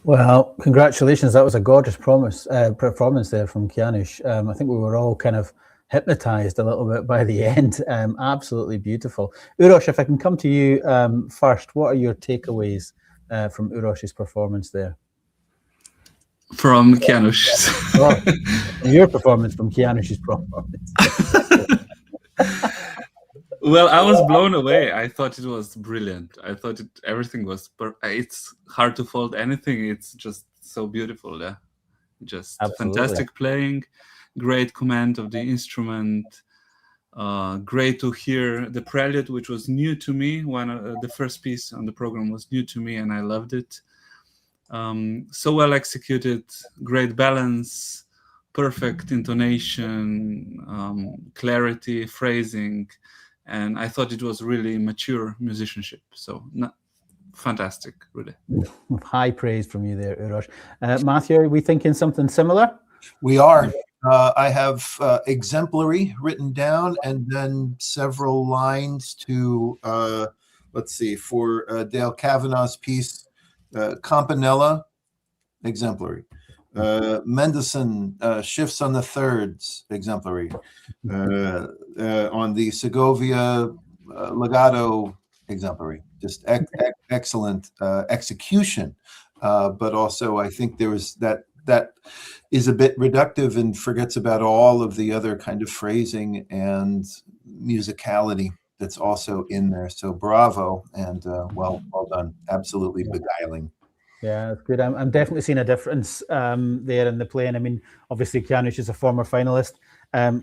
Well, congratulations. That was a gorgeous performance there from Kianush. I think we were all kind of hypnotized a little bit by the end. Absolutely beautiful. Uros, if I can come to you first, what are your takeaways from Uros's performance there? From Kianush. Oh, your performance from Kianush's performance. Well, I was blown away. I thought it was brilliant. I thought everything was it's hard to fault anything. It's just so beautiful. Yeah, just Absolutely. Fantastic playing, great command of the instrument. Great to hear the prelude, which was new to me. The first piece on the program was new to me, and I loved it. So well executed, great balance, perfect intonation, clarity, phrasing. And I thought it was really mature musicianship. So fantastic, really. High praise from you there, Uros. Matthew, are we thinking something similar? We are. I have exemplary written down, and then several lines to, let's see, for Dale Kavanaugh's piece, Campanella, exemplary. Mendelssohn, shifts on the thirds, exemplary. On the Segovia legato, exemplary. Just excellent execution, but also I think there was that is a bit reductive and forgets about all of the other kind of phrasing and musicality that's also in there. So bravo, and well done. Absolutely beguiling. Yeah, that's good. I'm definitely seeing a difference there in the playing. I mean, obviously Kianush is a former finalist,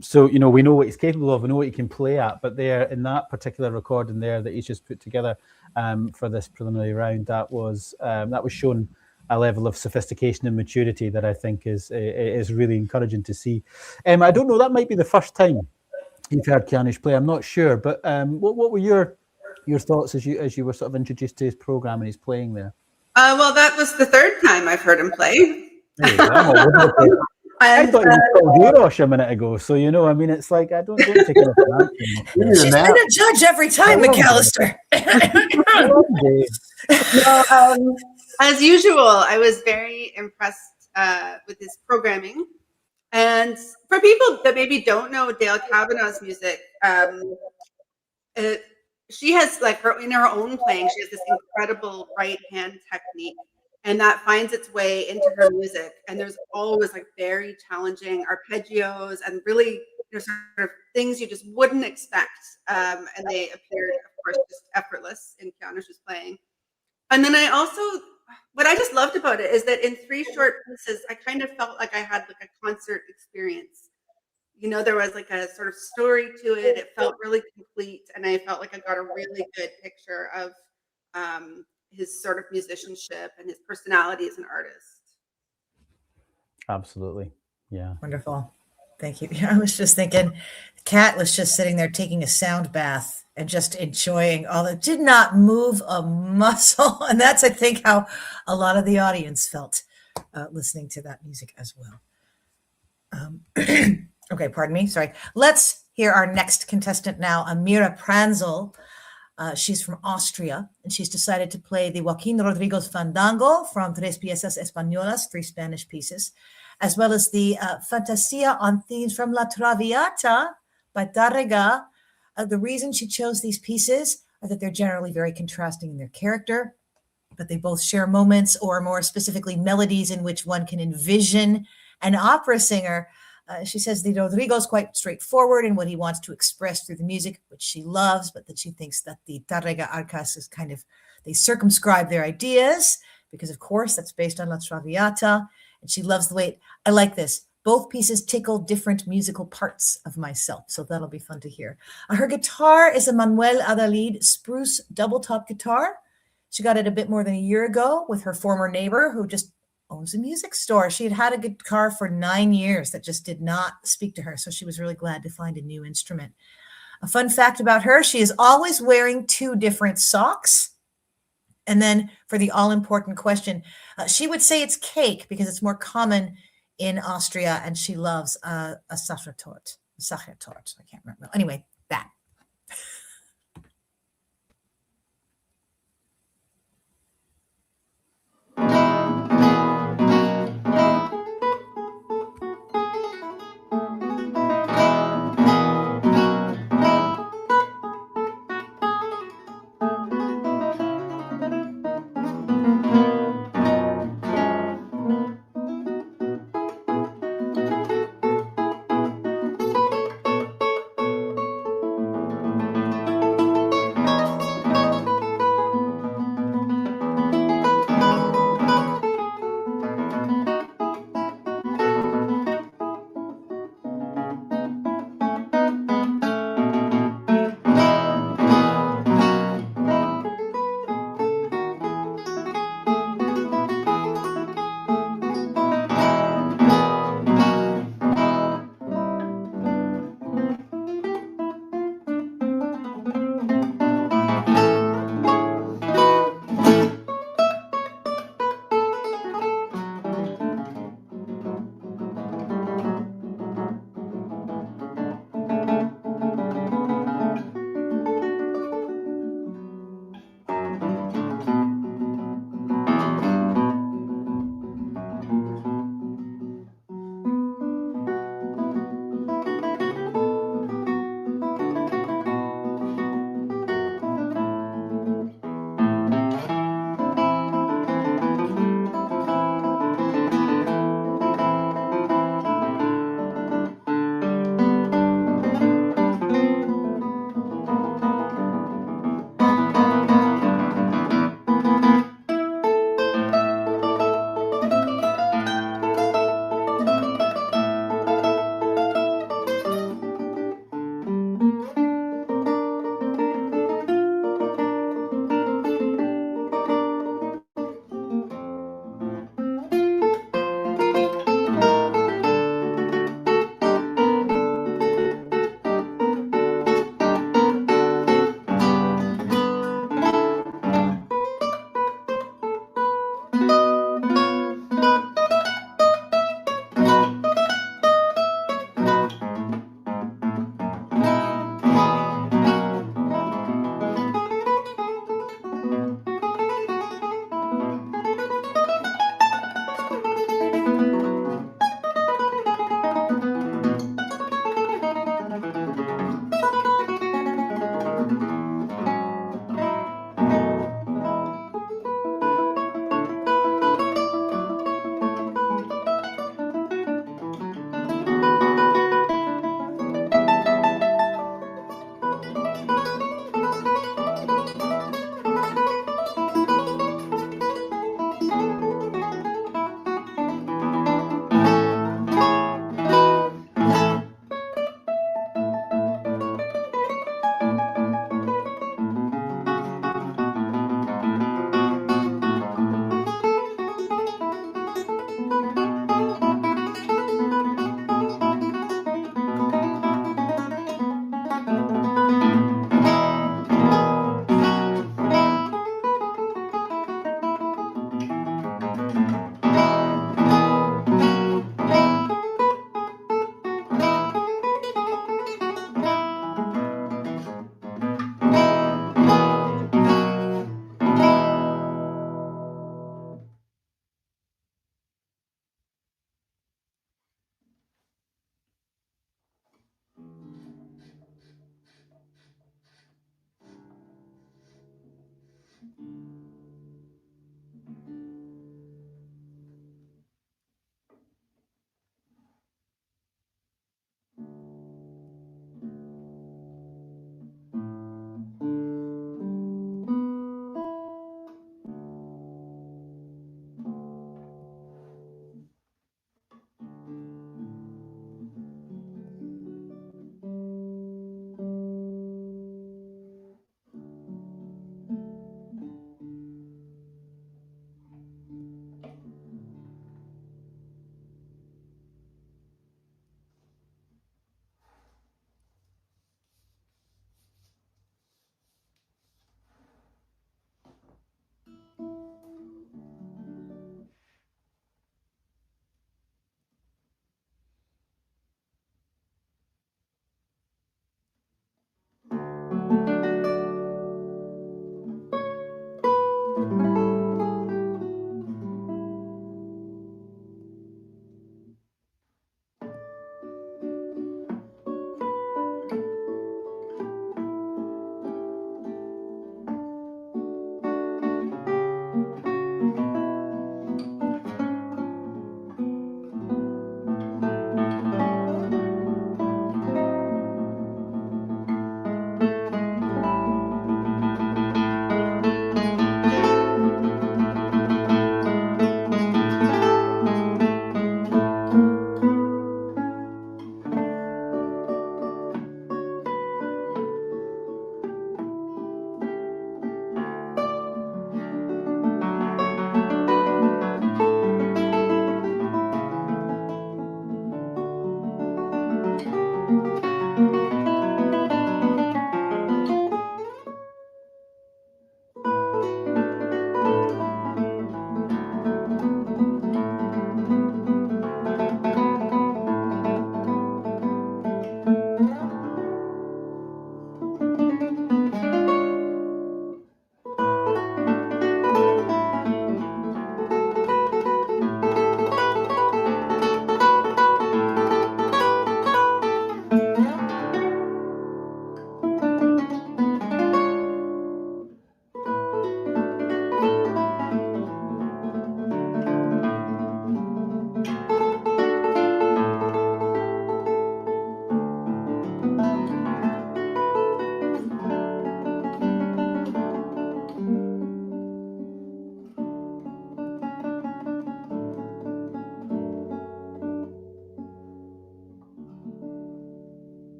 so we know what he's capable of, we know what he can play at. But there, in that particular recording there that he's just put together for this preliminary round, that was shown a level of sophistication and maturity that I think is really encouraging to see. I don't know, that might be the first time you've heard Kianush play. I'm not sure, but what were your thoughts as you were sort of introduced to his program and his playing there? Well, that was the third time I've heard him play. I thought you called Uros a minute ago, so I mean, it's like I don't take it for granted. She's been a judge every time, McAllister. As usual, I was very impressed with his programming. And for people that maybe don't know Dale Kavanaugh's music, she has in her own playing, she has this incredible right hand technique, and that finds its way into her music. And there's always very challenging arpeggios and really sort of things you just wouldn't expect. And they appeared, of course, just effortless in Kianush's playing. And then what I just loved about it is that in 3 short pieces, I kind of felt like I had a concert experience. There was a sort of story to it. It felt really complete, and I felt like I got a really good picture of his sort of musicianship and his personality as an artist. Absolutely. Yeah. Wonderful. Thank you. I was just thinking, Kat was just sitting there taking a sound bath and just enjoying all that, did not move a muscle. And that's, I think, how a lot of the audience felt listening to that music as well. Okay, pardon me. Sorry. Let's hear our next contestant now, Amirah Pranzl. She's from Austria, and she's decided to play the Joaquin Rodrigo's Fandango from Tres Piezas Españolas, 3 Spanish pieces, as well as the Fantasia on themes from La Traviata by Tárrega. The reason she chose these pieces are that they're generally very contrasting in their character, but they both share moments, or more specifically melodies, in which one can envision an opera singer. She says the Rodrigo is quite straightforward in what he wants to express through the music, which she loves, but that she thinks that the Tárrega Arcas is they circumscribe their ideas, because of course that's based on La Traviata, and she loves the way, I like this, both pieces tickle different musical parts of myself, so that'll be fun to hear. Her guitar is a Manuel Adalid spruce double top guitar. She got it a bit more than a year ago with her former neighbor, who just owns a music store. She had had a guitar for 9 years that just did not speak to her, so she was really glad to find a new instrument. A fun fact about her, she is always wearing 2 different socks. And then for the all-important question, she would say it's cake because it's more common in Austria, and she loves a Sachertorte. I can't remember. Anyway, that.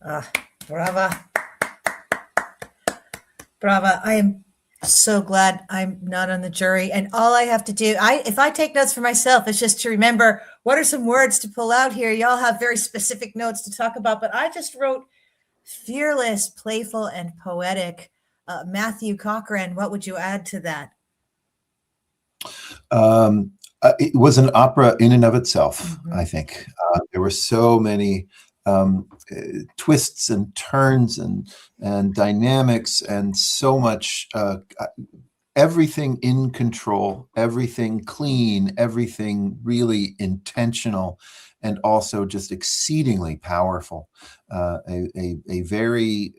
Brava. Brava. I am so glad I'm not on the jury. And all I have to do, if I take notes for myself, it's just to remember what are some words to pull out here. Y'all have very specific notes to talk about, but I just wrote fearless, playful, and poetic. Matthew Cochran, what would you add to that? It was an opera in and of itself, I think. There were so many twists and turns and dynamics, and so much, everything in control, everything clean, everything really intentional, and also just exceedingly powerful. A very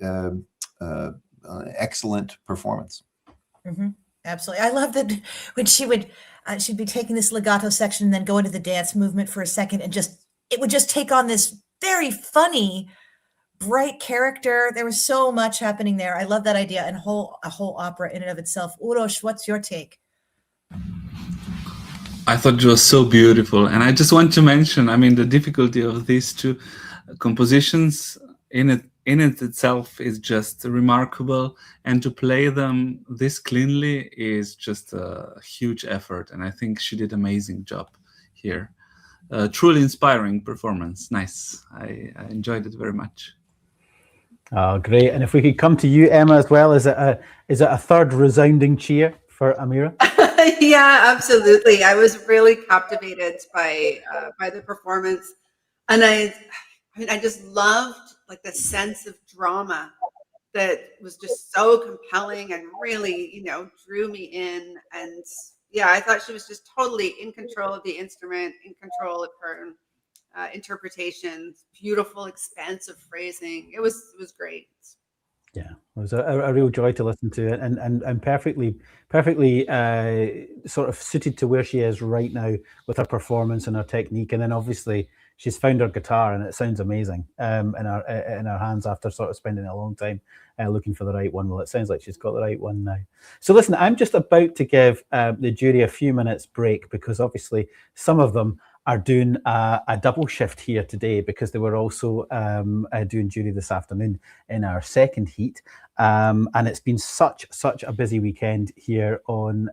excellent performance. Absolutely. I love that when she'd be taking this legato section and then go into the dance movement for a second, and it would just take on this very funny, bright character. There was so much happening there. I love that idea, and a whole opera in and of itself. Uros, what's your take? I thought it was so beautiful, and I just want to mention, I mean, the difficulty of these two compositions in it itself is just remarkable, and to play them this cleanly is just a huge effort, and I think she did an amazing job here. Truly inspiring performance. Nice. I enjoyed it very much. Oh, great. And if we could come to you, Emma, as well, is it a third resounding cheer for Amirah? Yeah, absolutely. I was really captivated by the performance, and I just loved like the sense of drama that was just so compelling and really, drew me in. And yeah, I thought she was just totally in control of the instrument, in control of her interpretations, beautiful, expansive phrasing. It was great. Yeah, it was a real joy to listen to it, and perfectly sort of suited to where she is right now with her performance and her technique. And then obviously she's found her guitar, and it sounds amazing in her hands after sort of spending a long time looking for the right one. Well, it sounds like she's got the right one now. So listen, I'm just about to give the jury a few minutes break, because obviously some of them are doing a double shift here today, because they were also doing jury this afternoon in our second heat. And it's been such a busy weekend here on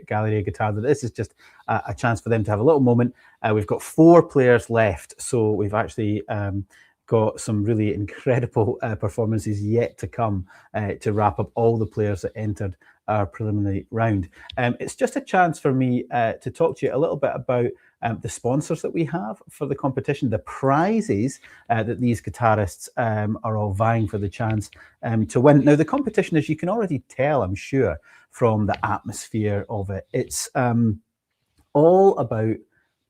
Galleria Guitar that this is just a chance for them to have a little moment. We've got 4 players left, so we've actually got some really incredible performances yet to come to wrap up all the players that entered our preliminary round. It's just a chance for me to talk to you a little bit about the sponsors that we have for the competition, the prizes that these guitarists are all vying for the chance to win. Now, the competition, as you can already tell, I'm sure, from the atmosphere of it, it's all about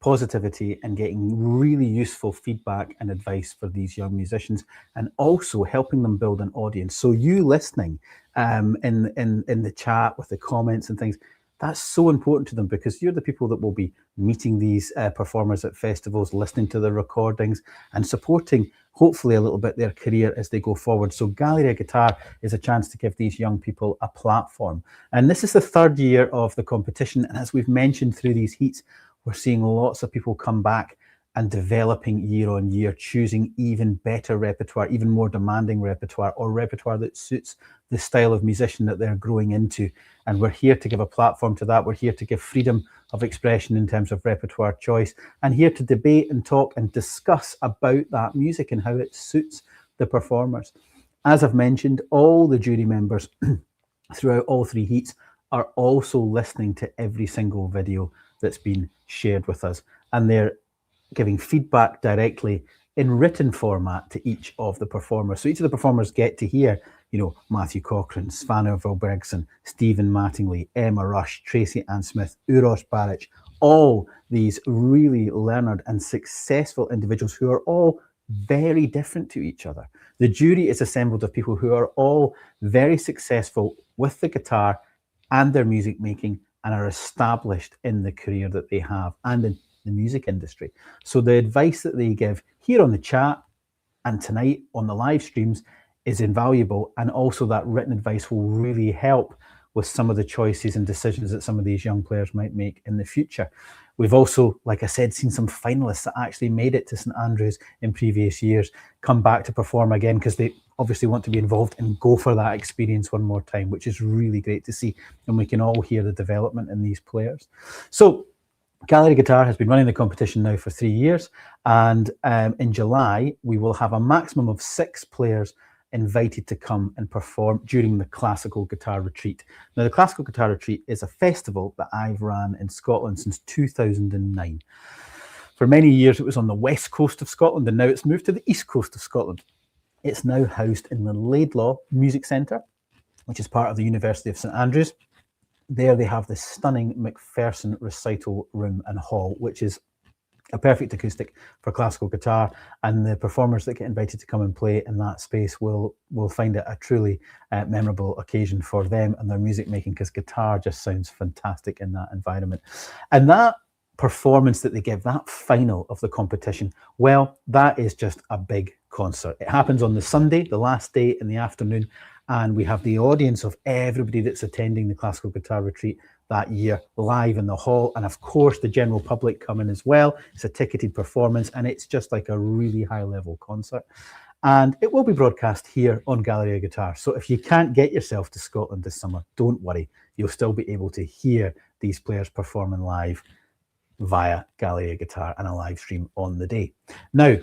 positivity and getting really useful feedback and advice for these young musicians, and also helping them build an audience. So you listening in the chat with the comments and things, that's so important to them, because you're the people that will be meeting these performers at festivals, listening to their recordings, and supporting, hopefully, a little bit their career as they go forward. So Galleria Guitar is a chance to give these young people a platform. And this is the 3rd year of the competition. And as we've mentioned through these heats, we're seeing lots of people come back and developing year on year, choosing even better repertoire, even more demanding repertoire, or repertoire that suits the style of musician that they're growing into. And we're here to give a platform to that. We're here to give freedom of expression in terms of repertoire choice, and here to debate and talk and discuss about that music and how it suits the performers. As I've mentioned, all the jury members throughout all 3 heats are also listening to every single video that's been shared with us, and they're giving feedback directly in written format to each of the performers. So each of the performers get to hear, Matthew Cochran, Svanur Vilbergson, Stephen Mattingly, Emma Rush, Tracy Ann Smith, Uros Baric, all these really learned and successful individuals who are all very different to each other. The jury is assembled of people who are all very successful with the guitar and their music making, and are established in the career that they have and in the music industry. So the advice that they give here on the chat and tonight on the live streams is invaluable, and also that written advice will really help with some of the choices and decisions that some of these young players might make in the future. We've also, like I said, seen some finalists that actually made it to St Andrews in previous years come back to perform again because they obviously want to be involved and go for that experience one more time, which is really great to see. And we can all hear the development in these players. So Gallery Guitar has been running the competition now for 3 years, and in July we will have a maximum of 6 players invited to come and perform during the Classical Guitar Retreat. Now, the Classical Guitar Retreat is a festival that I've ran in Scotland since 2009. For many years it was on the west coast of Scotland, and now it's moved to the east coast of Scotland. It's now housed in the Laidlaw Music Centre, which is part of the University of St Andrews. There they have this stunning Macpherson recital room and hall, which is a perfect acoustic for classical guitar, and the performers that get invited to come and play in that space will find it a truly memorable occasion for them and their music making, because guitar just sounds fantastic in that environment. And that performance that they give, that final of the competition, well, that is just a big concert. It happens on the Sunday, the last day in the afternoon, and we have the audience of everybody that's attending the Classical Guitar Retreat that year live in the hall, and of course the general public come in as well. It's a ticketed performance, and it's just like a really high level concert, and it will be broadcast here on Gallery Guitar. So if you can't get yourself to Scotland this summer, don't worry, you'll still be able to hear these players performing live via Gallery Guitar and a live stream on the day. Now,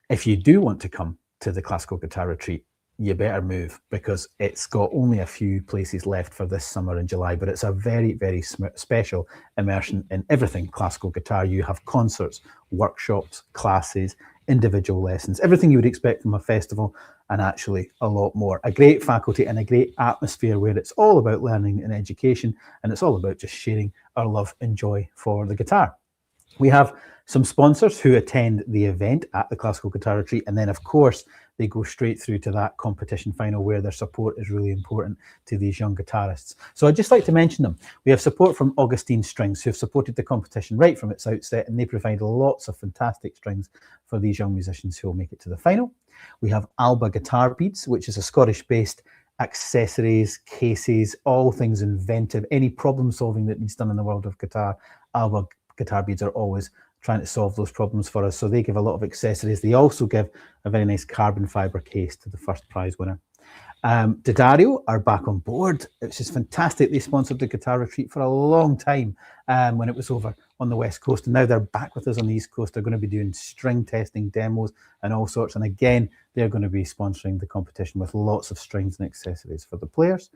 if you do want to come to the Classical Guitar Retreat, you better move, because it's got only a few places left for this summer in July, but it's a very, very special immersion in everything classical guitar. You have concerts, workshops, classes, individual lessons, everything you would expect from a festival, and actually a lot more. A great faculty and a great atmosphere where it's all about learning and education, and it's all about just sharing our love and joy for the guitar. We have some sponsors who attend the event at the Classical Guitar Retreat, and then of course they go straight through to that competition final where their support is really important to these young guitarists. So I'd just like to mention them. We have support from Augustine Strings, who have supported the competition right from its outset, and they provide lots of fantastic strings for these young musicians who will make it to the final. We have Alba Guitar Beads, which is a Scottish-based accessories, cases, all things inventive, any problem solving that needs done in the world of guitar. Alba Guitar Beads are always trying to solve those problems for us. So they give a lot of accessories. They also give a very nice carbon fiber case to the first prize winner. Didario are back on board, which is fantastic. They sponsored the Guitar Retreat for a long time when it was over on the West Coast, and now they're back with us on the East Coast. They're going to be doing string testing demos and all sorts, and again they're going to be sponsoring the competition with lots of strings and accessories for the players.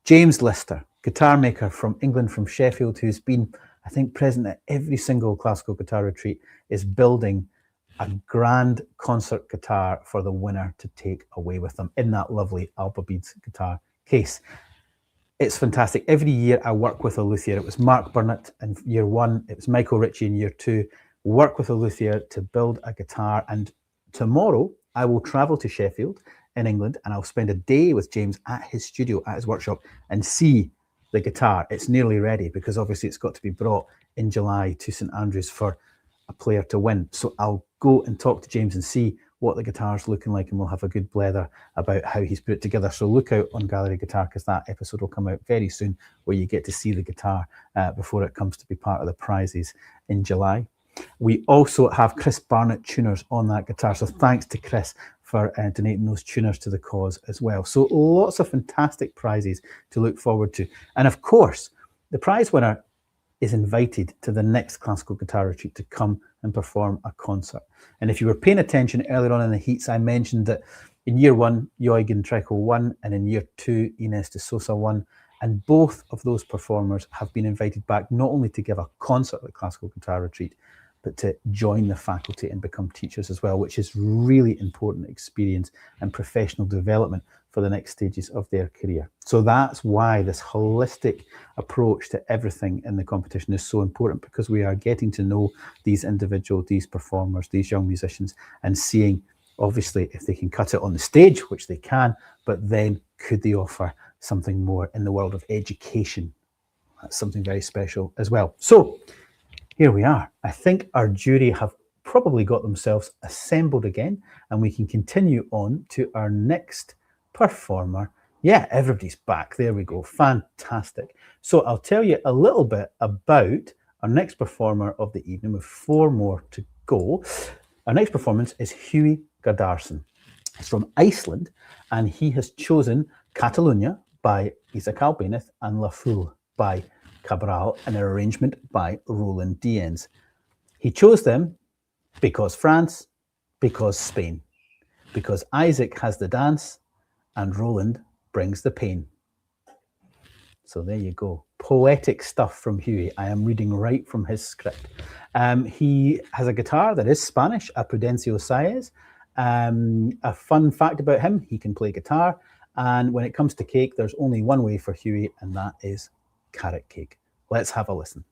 James Lister, guitar maker from England, from Sheffield, who's been, I think, present at every single Classical Guitar Retreat, is building a grand concert guitar for the winner to take away with them in that lovely Alba Beads guitar case. It's fantastic. Every year I work with a luthier. It was Mark Burnett in year 1. It was Michael Ritchie in year 2. Work with a luthier to build a guitar. And tomorrow I will travel to Sheffield in England, and I'll spend a day with James at his studio, at his workshop, and see the guitar. It's nearly ready, because obviously it's got to be brought in July to St Andrews for a player to win. So I'll go and talk to James and see what the guitar's looking like, and we'll have a good blether about how he's put it together. So look out on Gallery Guitar, because that episode will come out very soon, where you get to see the guitar before it comes to be part of the prizes in July. We also have Chris Barnett tuners on that guitar, so thanks to Chris for donating those tuners to the cause as well. So lots of fantastic prizes to look forward to. And of course, the prize winner is invited to the next Classical Guitar Retreat to come and perform a concert. And if you were paying attention earlier on in the heats, I mentioned that in year 1, Eugen Treco won, and in year 2, Inés de Sosa won. And both of those performers have been invited back, not only to give a concert at Classical Guitar Retreat, but to join the faculty and become teachers as well, which is really important experience and professional development for the next stages of their career. So that's why this holistic approach to everything in the competition is so important, because we are getting to know these individuals, these performers, these young musicians, and seeing, obviously, if they can cut it on the stage, which they can, but then could they offer something more in the world of education? That's something very special as well. So here we are. I think our jury have probably got themselves assembled again, and we can continue on to our next performer, Yeah, everybody's back. There we go. Fantastic. So I'll tell you a little bit about our next performer of the evening with 4 more to go. Our next performance is Hugi Gardarsson. He's from Iceland, and he has chosen Catalunya by Isak and La Foule by Cabral, and an arrangement by Roland Diens. He chose them because France, because Spain, because Isak has the dance and Roland brings the pain. So there you go. Poetic stuff from Hugi. I am reading right from his script. He has a guitar that is Spanish, a Prudencio Saez. A fun fact about him, he can play guitar. And when it comes to cake, there's only one way for Hugi, and that is carrot cake. Let's have a listen.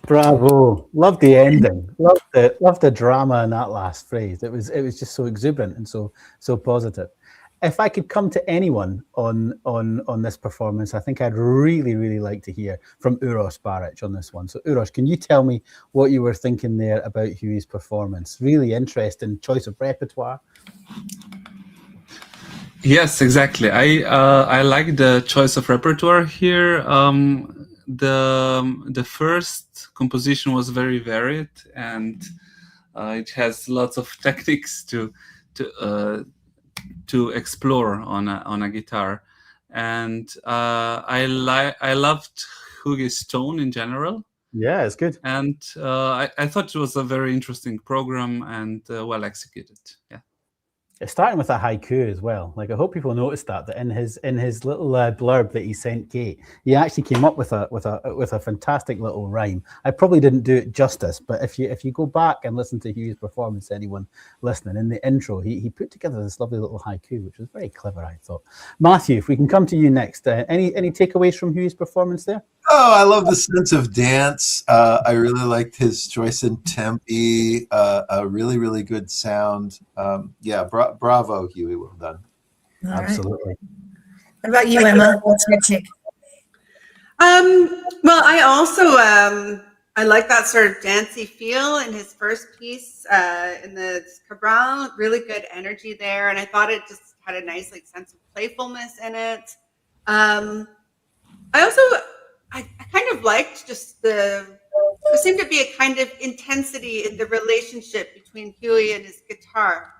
Bravo! Love the ending. Love the drama in that last phrase. It was just so exuberant and so positive. If I could come to anyone on this performance, I think I'd really like to hear from Uros Baric on this one. So Uros, can you tell me what you were thinking there about Hugi's performance? Really interesting choice of repertoire. Yes, exactly. I like the choice of repertoire here. The first composition was very varied, and it has lots of techniques to explore on a guitar, and I loved Hugi's tone in general. Yeah, it's good. And I thought it was a very interesting program and well executed. Yeah. It's starting with a haiku as well. Like, I hope people noticed that in his little blurb that he sent Kate, he actually came up with a fantastic little rhyme. I probably didn't do it justice, but if you go back and listen to Hugh's performance, anyone listening, in the intro, he put together this lovely little haiku, which was very clever, I thought. Matthew, if we can come to you next, any takeaways from Hugh's performance there? Oh, I love the sense of dance. I really liked his choice in tempi. A really good sound. Yeah, bravo, Hugi. Well done. All Absolutely. Right. What about you, Emma? What's your take? Well, I also I like that sort of dancey feel in his first piece in the Cabral. Really good energy there, and I thought it just had a nice sense of playfulness in it. I kind of liked just there seemed to be a kind of intensity in the relationship between Hugi and his guitar.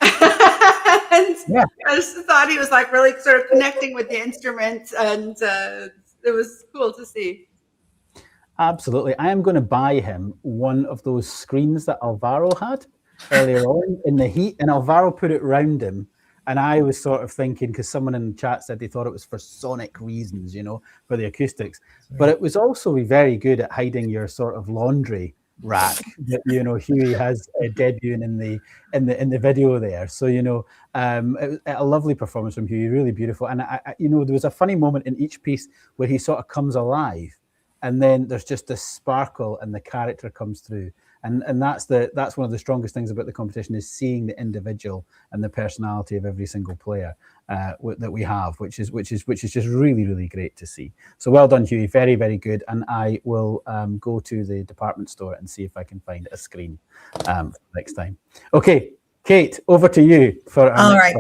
And yeah. I just thought he was really sort of connecting with the instrument, and it was cool to see. Absolutely. I am going to buy him one of those screens that Alvaro had earlier on in the heat, and Alvaro put it round him. And I was sort of thinking, because someone in the chat said they thought it was for sonic reasons, for the acoustics. But it was also very good at hiding your sort of laundry rack that Hugi has debuting in the video there. So it was a lovely performance from Hugi, really beautiful. And there was a funny moment in each piece where he sort of comes alive, and then there's just this sparkle, and the character comes through. And that's one of the strongest things about the competition, is seeing the individual and the personality of every single player that we have, which is just really great to see. So well done, Hugi, very good. And I will go to the department store and see if I can find a screen next time. Okay, Kate, over to you for our all right.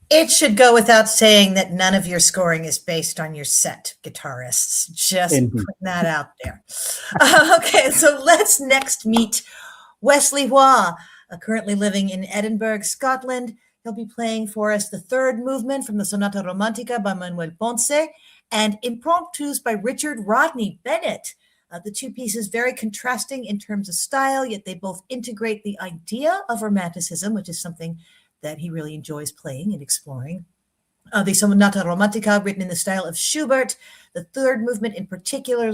It should go without saying that none of your scoring is based on your set, guitarists. Just putting that out there. Okay, so let's next meet Wesley Hua, currently living in Edinburgh, Scotland. He'll be playing for us the third movement from the Sonata Romantica by Manuel Ponce and Impromptus by Richard Rodney Bennett. The two pieces very contrasting in terms of style, yet they both integrate the idea of romanticism, which is something that he really enjoys playing and exploring. The Sonata Romantica, written in the style of Schubert. The third movement in particular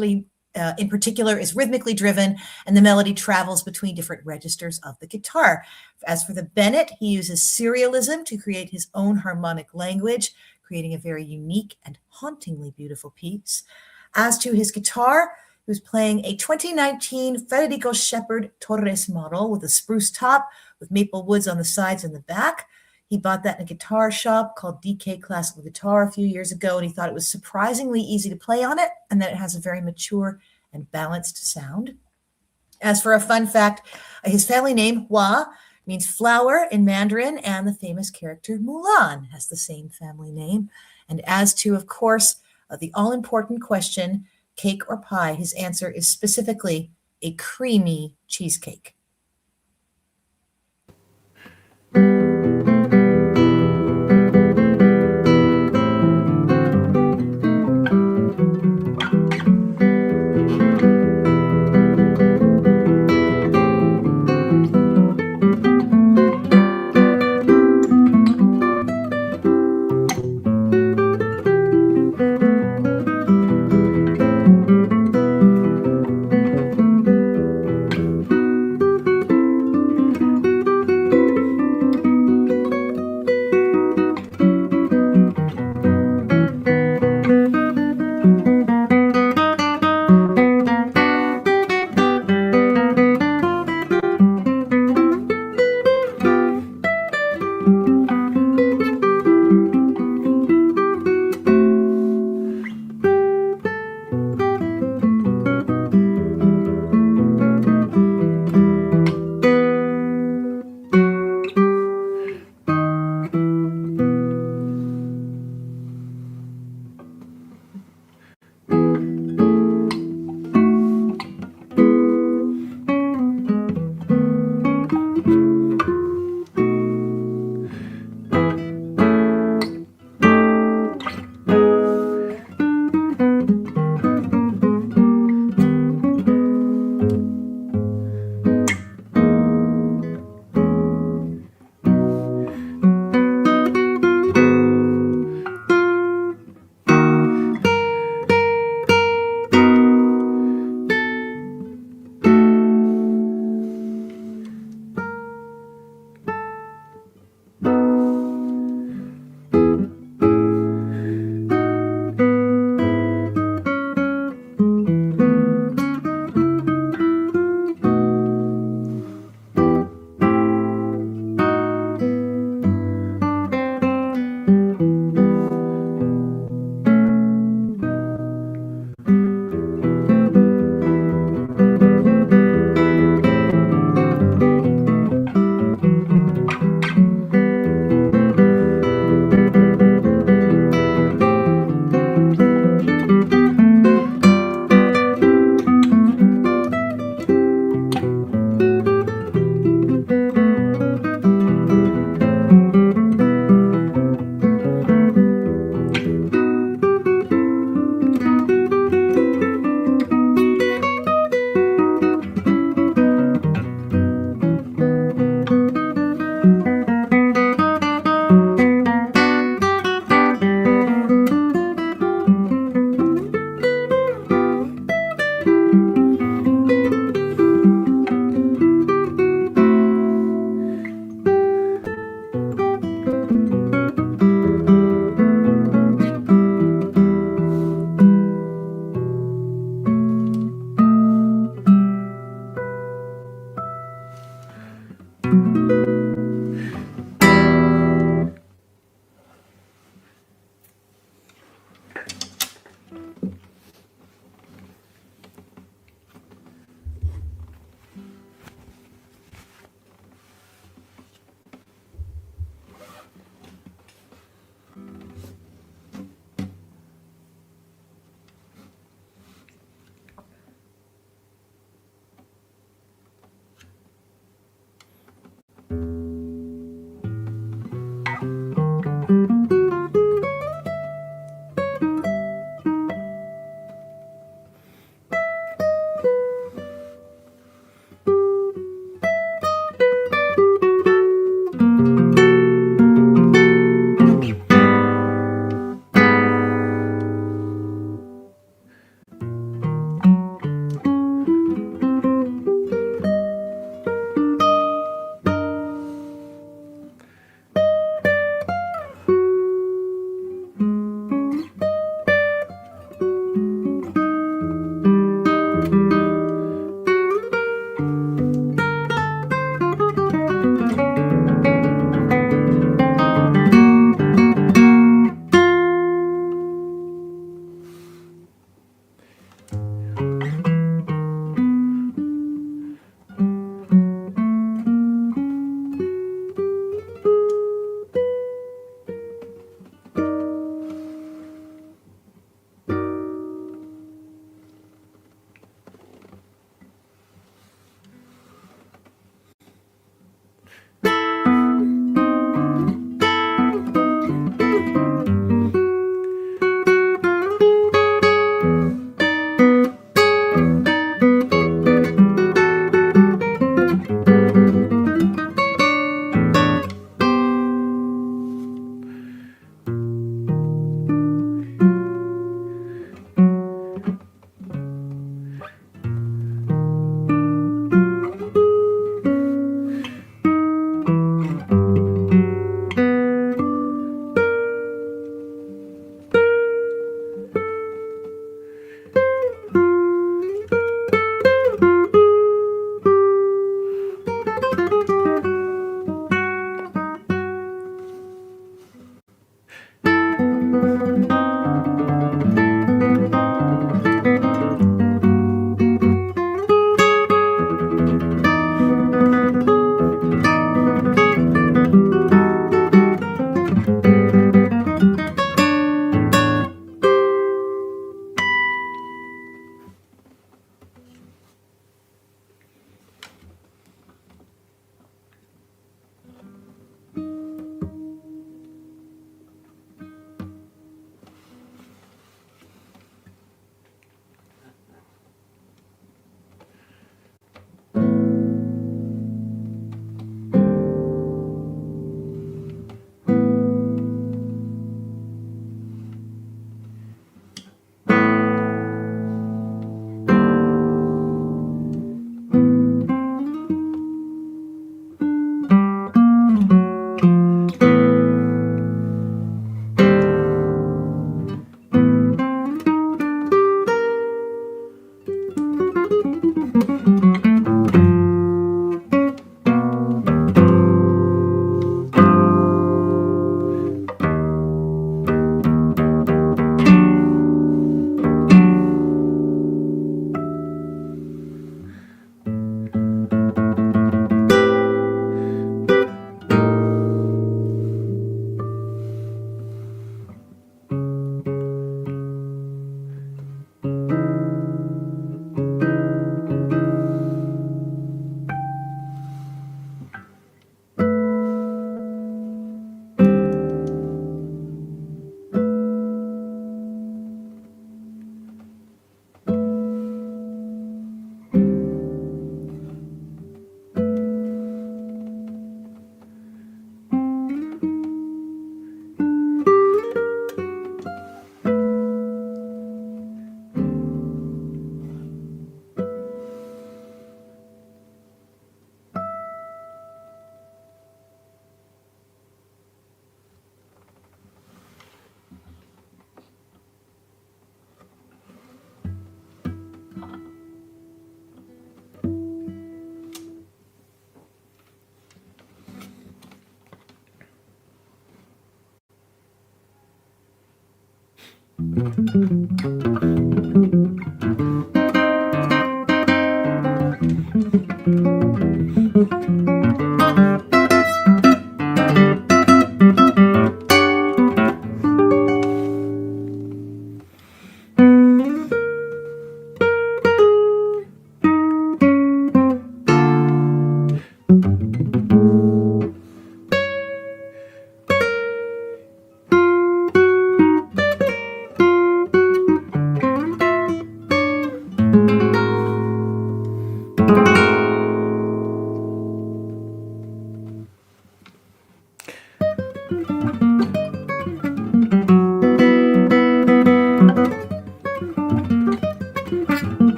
is rhythmically driven, and the melody travels between different registers of the guitar. As for the Bennett, he uses serialism to create his own harmonic language, creating a very unique and hauntingly beautiful piece. As to his guitar, he was playing a 2019 Federico Shepherd Torres model with a spruce top, with maple woods on the sides and the back. He bought that in a guitar shop called DK Classical Guitar a few years ago, and he thought it was surprisingly easy to play on it and that it has a very mature and balanced sound. As for a fun fact, his family name, Hua, means flower in Mandarin, and the famous character Mulan has the same family name. And as to, of course, the all-important question, cake or pie, his answer is specifically a creamy cheesecake.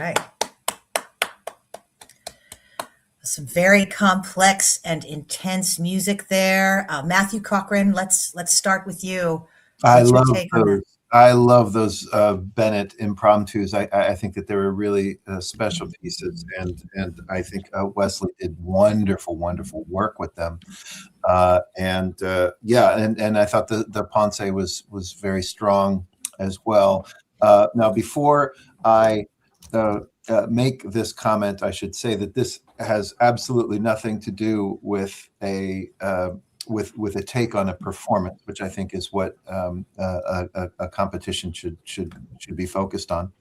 right. Some very complex and intense music there. Matthew Cochran, let's start with you. What's your take on that? I love those Bennett impromptus. I think that they were really special pieces, and I think Wesley did wonderful work with them. And I thought the Ponce was very strong as well. Now, before I make this comment, I should say that this has absolutely nothing to do with a take on a performance, which I think is what a competition should be focused on.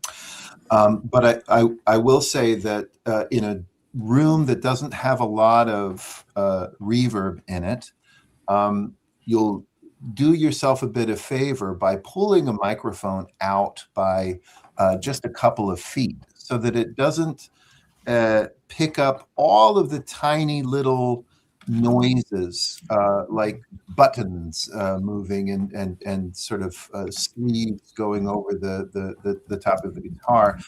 But I will say that in a room that doesn't have a lot of reverb in it, you'll do yourself a bit of favor by pulling a microphone out by just a couple of feet, so that it doesn't pick up all of the tiny little noises like buttons moving and sort of sleeves going over the top of the guitar.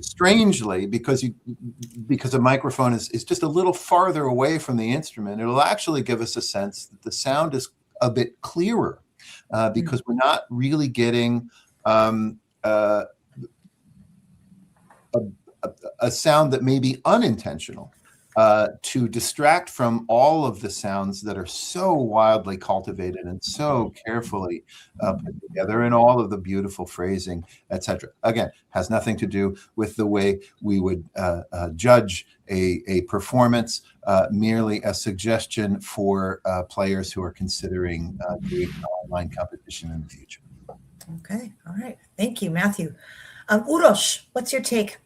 Strangely, because a microphone is just a little farther away from the instrument, it'll actually give us a sense that the sound is a bit clearer because we're not really getting a sound that may be unintentional to distract from all of the sounds that are so wildly cultivated and so carefully put together, and all of the beautiful phrasing, etc. Again, has nothing to do with the way we would judge a performance, merely a suggestion for players who are considering doing online competition in the future. Okay, all right. Thank you, Matthew. Uros, what's your take?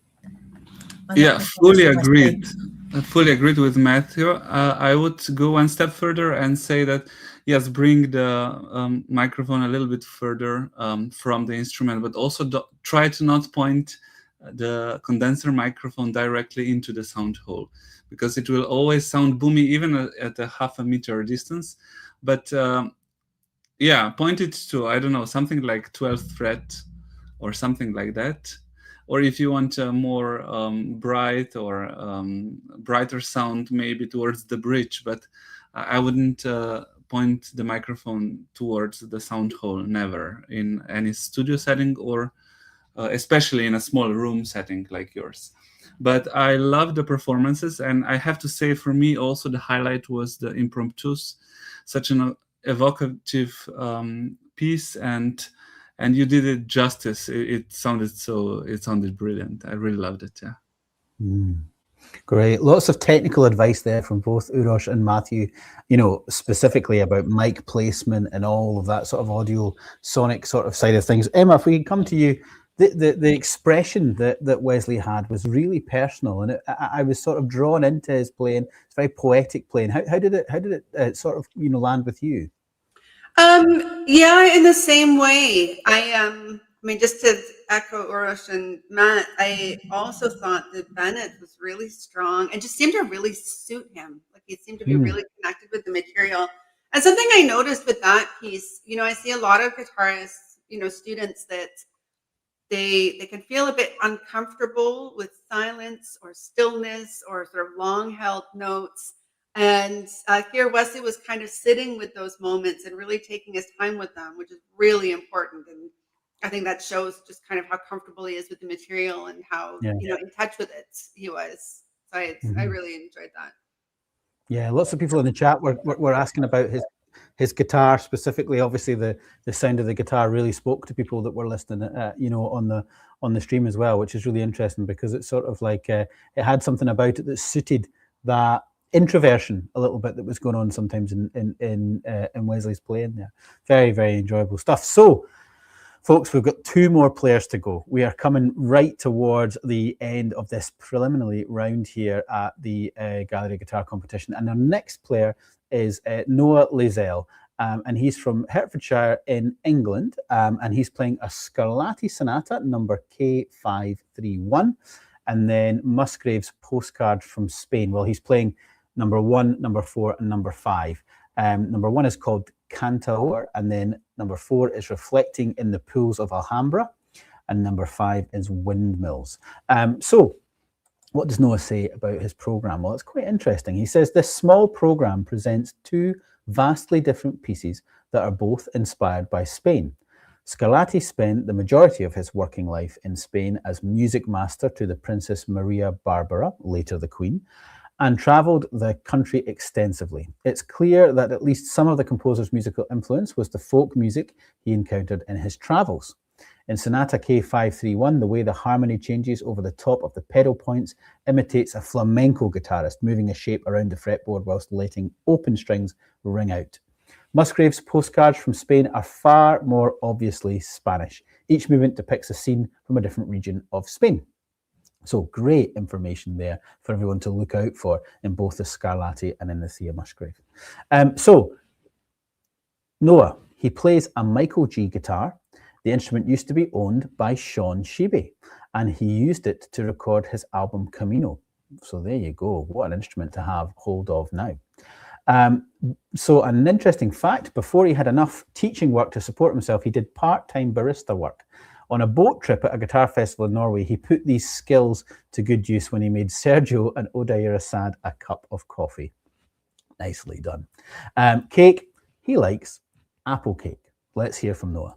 Yeah, fully agreed. I fully agreed with Matthew. I would go one step further and say that, yes, bring the microphone a little bit further from the instrument, but also try to not point the condenser microphone directly into the sound hole, because it will always sound boomy even at a half a meter distance. But yeah, point it to, I don't know, something like 12th fret or something like that. Or if you want a more bright or brighter sound, maybe towards the bridge. But I wouldn't point the microphone towards the sound hole, never, in any studio setting, or especially in a small room setting like yours. But I love the performances, and I have to say, for me also the highlight was the impromptus, such an evocative piece, and you did it justice. It sounded brilliant. I really loved it. Yeah. Great. Lots of technical advice there from both Uros and Matthew, specifically about mic placement and all of that sort of audio sonic sort of side of things. Emma, if we can come to you, the expression that Wesley had was really personal, and I was sort of drawn into his playing. It's very poetic playing. How did it sort of land with you? Yeah, in the same way. I mean, just to echo Uros and Matt, I also thought that Bennett was really strong and just seemed to really suit him. Like, he seemed to be really connected with the material. And something I noticed with that piece, I see a lot of guitarists, students that they can feel a bit uncomfortable with silence or stillness or sort of long held notes. And here Wesley was kind of sitting with those moments and really taking his time with them, which is really important. And I think that shows just kind of how comfortable he is with the material and how, in touch with it he was. So I really enjoyed that. Yeah, lots of people in the chat were asking about his guitar specifically. Obviously, the sound of the guitar really spoke to people that were listening, on the stream as well, which is really interesting, because it's sort of like it had something about it that suited that introversion a little bit that was going on sometimes in Wesley's playing there. Very, very enjoyable stuff. So, folks, we've got 2 more players to go. We are coming right towards the end of this preliminary round here at the Gallery Guitar Competition. And our next player is Noah Layzell, and he's from Hertfordshire in England, and he's playing a Scarlatti Sonata number K531, and then Musgrave's Postcard from Spain. Well, he's playing number 1, number 4, and number 5. Number 1 is called Cantaor, and then number 4 is Reflecting in the Pools of Alhambra. and number 5 is windmills. So what does Noah say about his program? Well, it's quite interesting. He says this small program presents 2 vastly different pieces that are both inspired by Spain. Scarlatti spent the majority of his working life in Spain as music master to the Princess Maria Barbara, later the Queen, and travelled the country extensively. It's clear that at least some of the composer's musical influence was the folk music he encountered in his travels. In Sonata K531, the way the harmony changes over the top of the pedal points imitates a flamenco guitarist moving a shape around the fretboard whilst letting open strings ring out. Musgrave's postcards from Spain are far more obviously Spanish. Each movement depicts a scene from a different region of Spain. So great information there for everyone to look out for in both the Scarlatti and in the Thea Musgrave. So Noah, he plays a Michael G guitar. The instrument used to be owned by Sean Sheeby, and he used it to record his album Camino. So there you go. What an instrument to have hold of now. So an interesting fact, before he had enough teaching work to support himself, he did part-time barista work. On a boat trip at a guitar festival in Norway, he put these skills to good use when he made Sergio and Odair Assad a cup of coffee. Nicely done. Cake, he likes apple cake. Let's hear from Noah.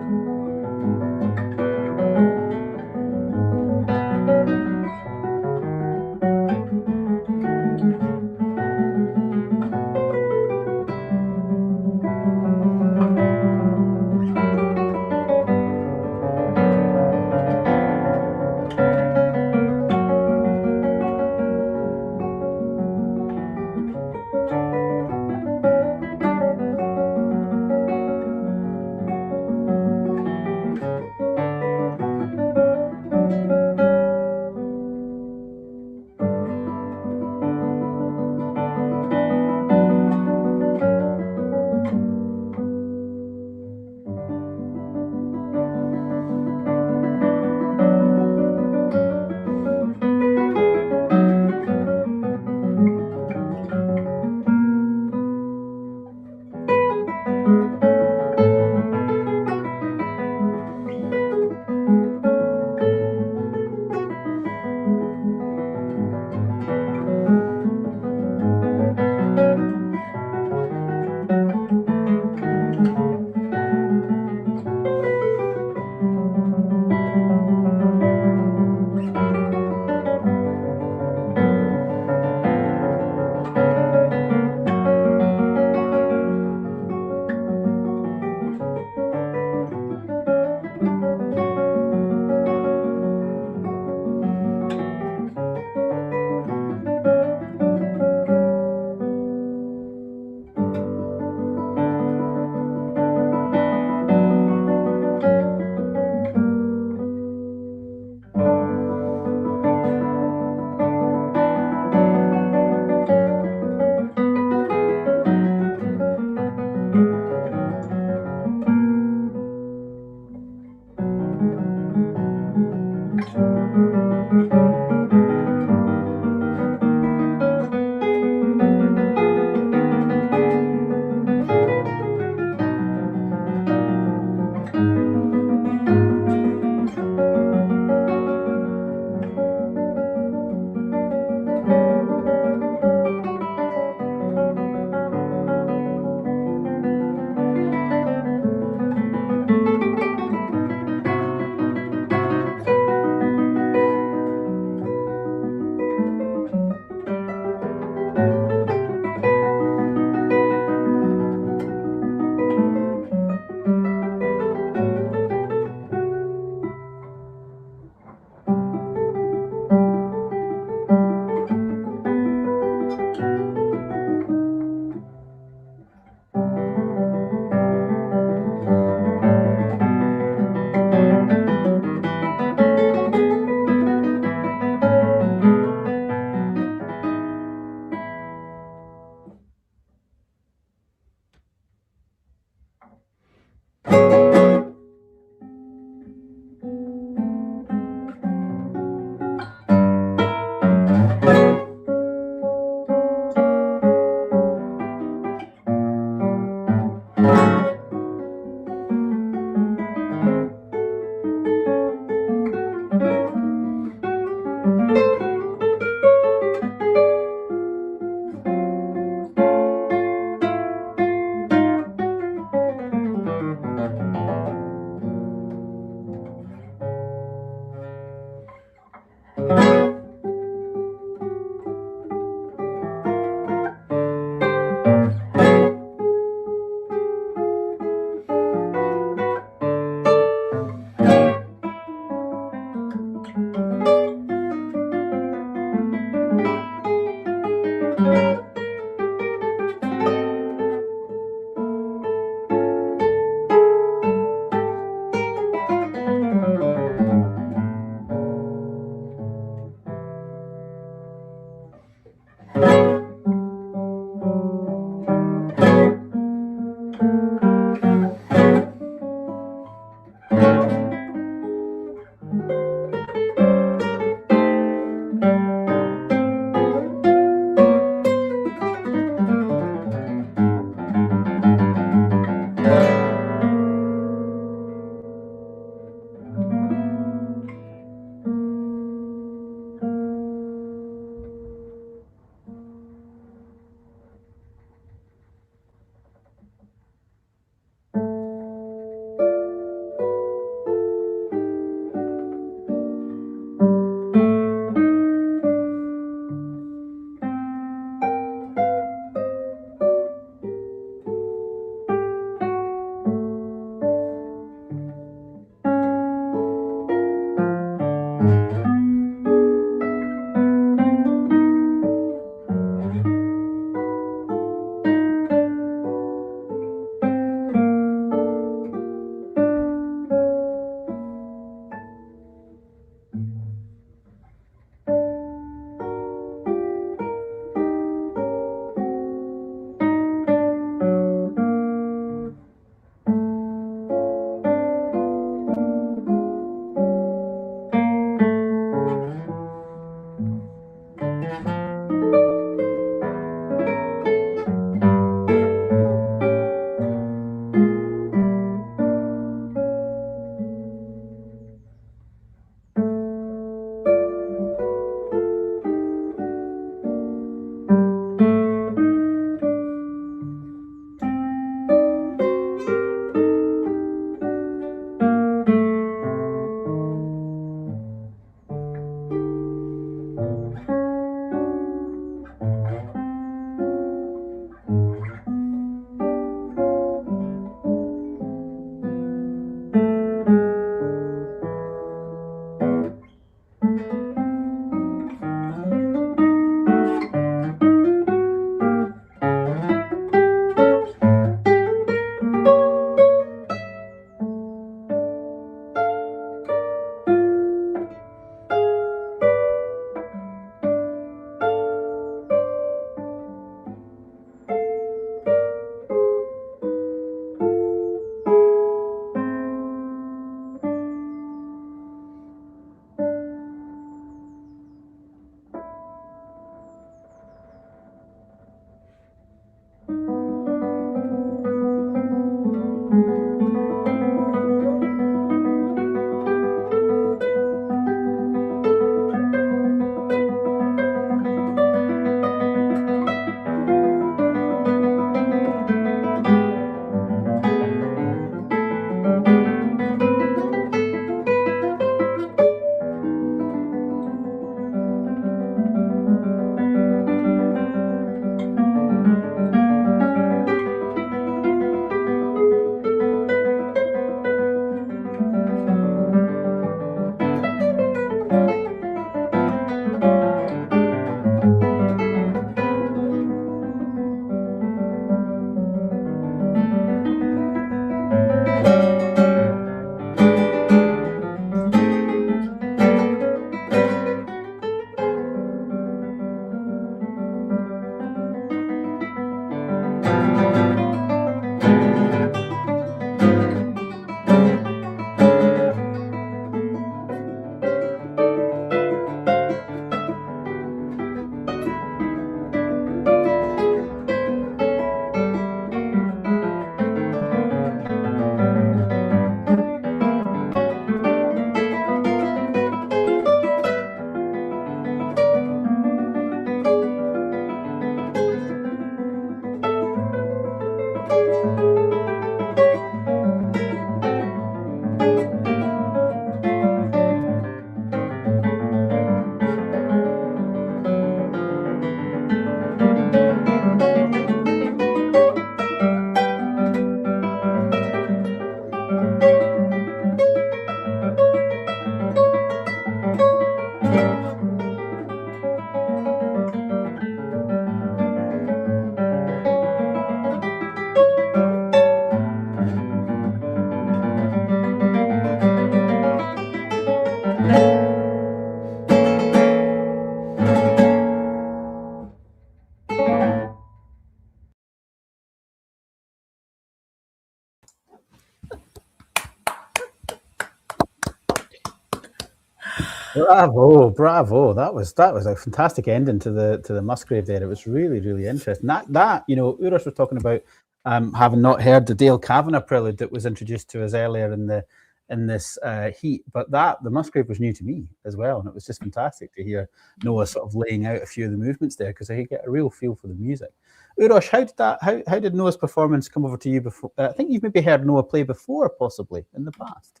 Bravo, bravo! That was a fantastic ending to the Musgrave there. It was really, really interesting. That Uros was talking about having not heard the Dale Kavanagh prelude that was introduced to us earlier in this heat, but the Musgrave was new to me as well, and it was just fantastic to hear Noah sort of laying out a few of the movements there because I could get a real feel for the music. Uros, how did Noah's performance come over to you before? I think you've maybe heard Noah play before, possibly in the past.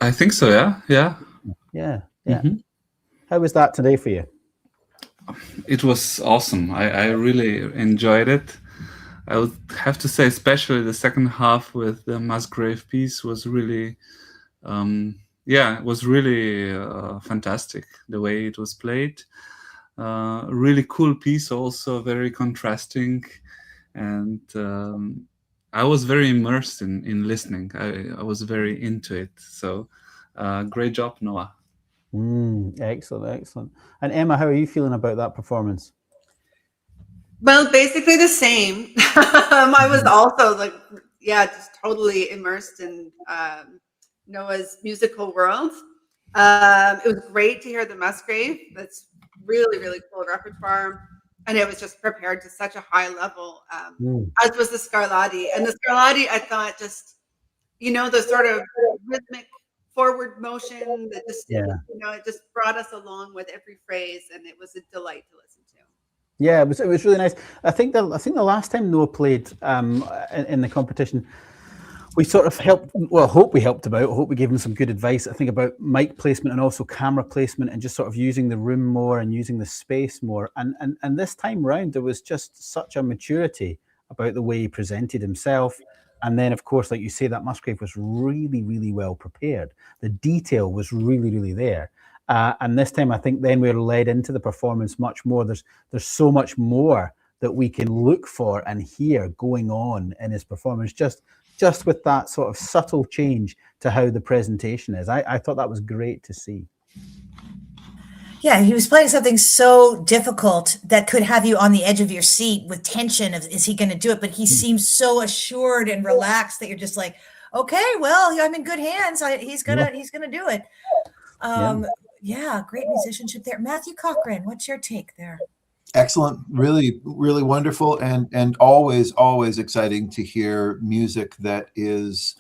I think so. Yeah. Mm-hmm. How was that today for you? It was awesome. I really enjoyed it. I would have to say, especially the second half with the Musgrave piece was really, it was really fantastic the way it was played. Really cool piece, also very contrasting, and I was very immersed in listening. I was very into it. So great job, Noah. Excellent. And Emma, how are you feeling about that performance? Well, basically the same. I was also just totally immersed in Noah's musical world. It was great to hear the Musgrave. That's really, really cool repertoire. And it was just prepared to such a high level, as was the Scarlatti. And the Scarlatti, I thought just, the sort of rhythmic forward motion that just, it just brought us along with every phrase. And it was a delight to listen to. Yeah, it was really nice. I think the last time Noah played in the competition, we sort of helped. Well, I hope we helped him out. I hope we gave him some good advice. I think about mic placement and also camera placement and just sort of using the room more and using the space more. And this time round, there was just such a maturity about the way he presented himself. And then, of course, like you say, that Musgrave was really, really well prepared. The detail was really, really there. And this time, I think then we're led into the performance much more. There's so much more that we can look for and hear going on in his performance, just with that sort of subtle change to how the presentation is. I thought that was great to see. Yeah, he was playing something so difficult that could have you on the edge of your seat with tension of, is he going to do it? But he seems so assured and relaxed that you're just like, okay, well, I'm in good hands. He's gonna do it. Yeah, great musicianship there. Matthew Cochran, what's your take there? Excellent, really, really wonderful, and always exciting to hear music that is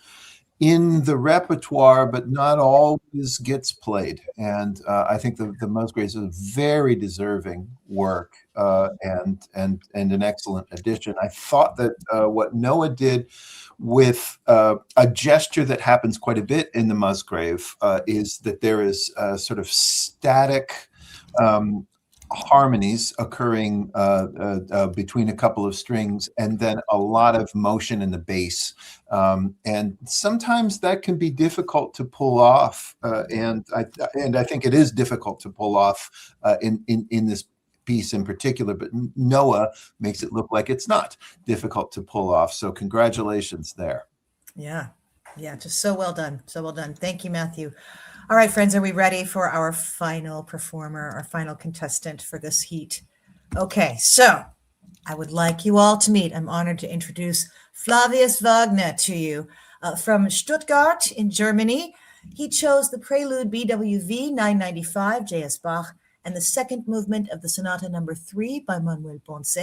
in the repertoire, but not always gets played. And I think the Musgraves is a very deserving work and an excellent addition. I thought that what Noah did with a gesture that happens quite a bit in the Musgrave is that there is sort of static harmonies occurring between a couple of strings, and then a lot of motion in the bass. And sometimes that can be difficult to pull off. And I think it is difficult to pull off in this piece in particular, but Noah makes it look like it's not difficult to pull off. So congratulations there. Yeah, just so well done. So well done. Thank you, Matthew. All right, friends, are we ready for our final performer, our final contestant for this heat? Okay, so I would like you all to meet. I'm honored to introduce Flavius Wagner to you from Stuttgart in Germany. He chose the Prelude BWV 995 J.S. Bach and the second movement of the Sonata No. 3 by Manuel Ponce.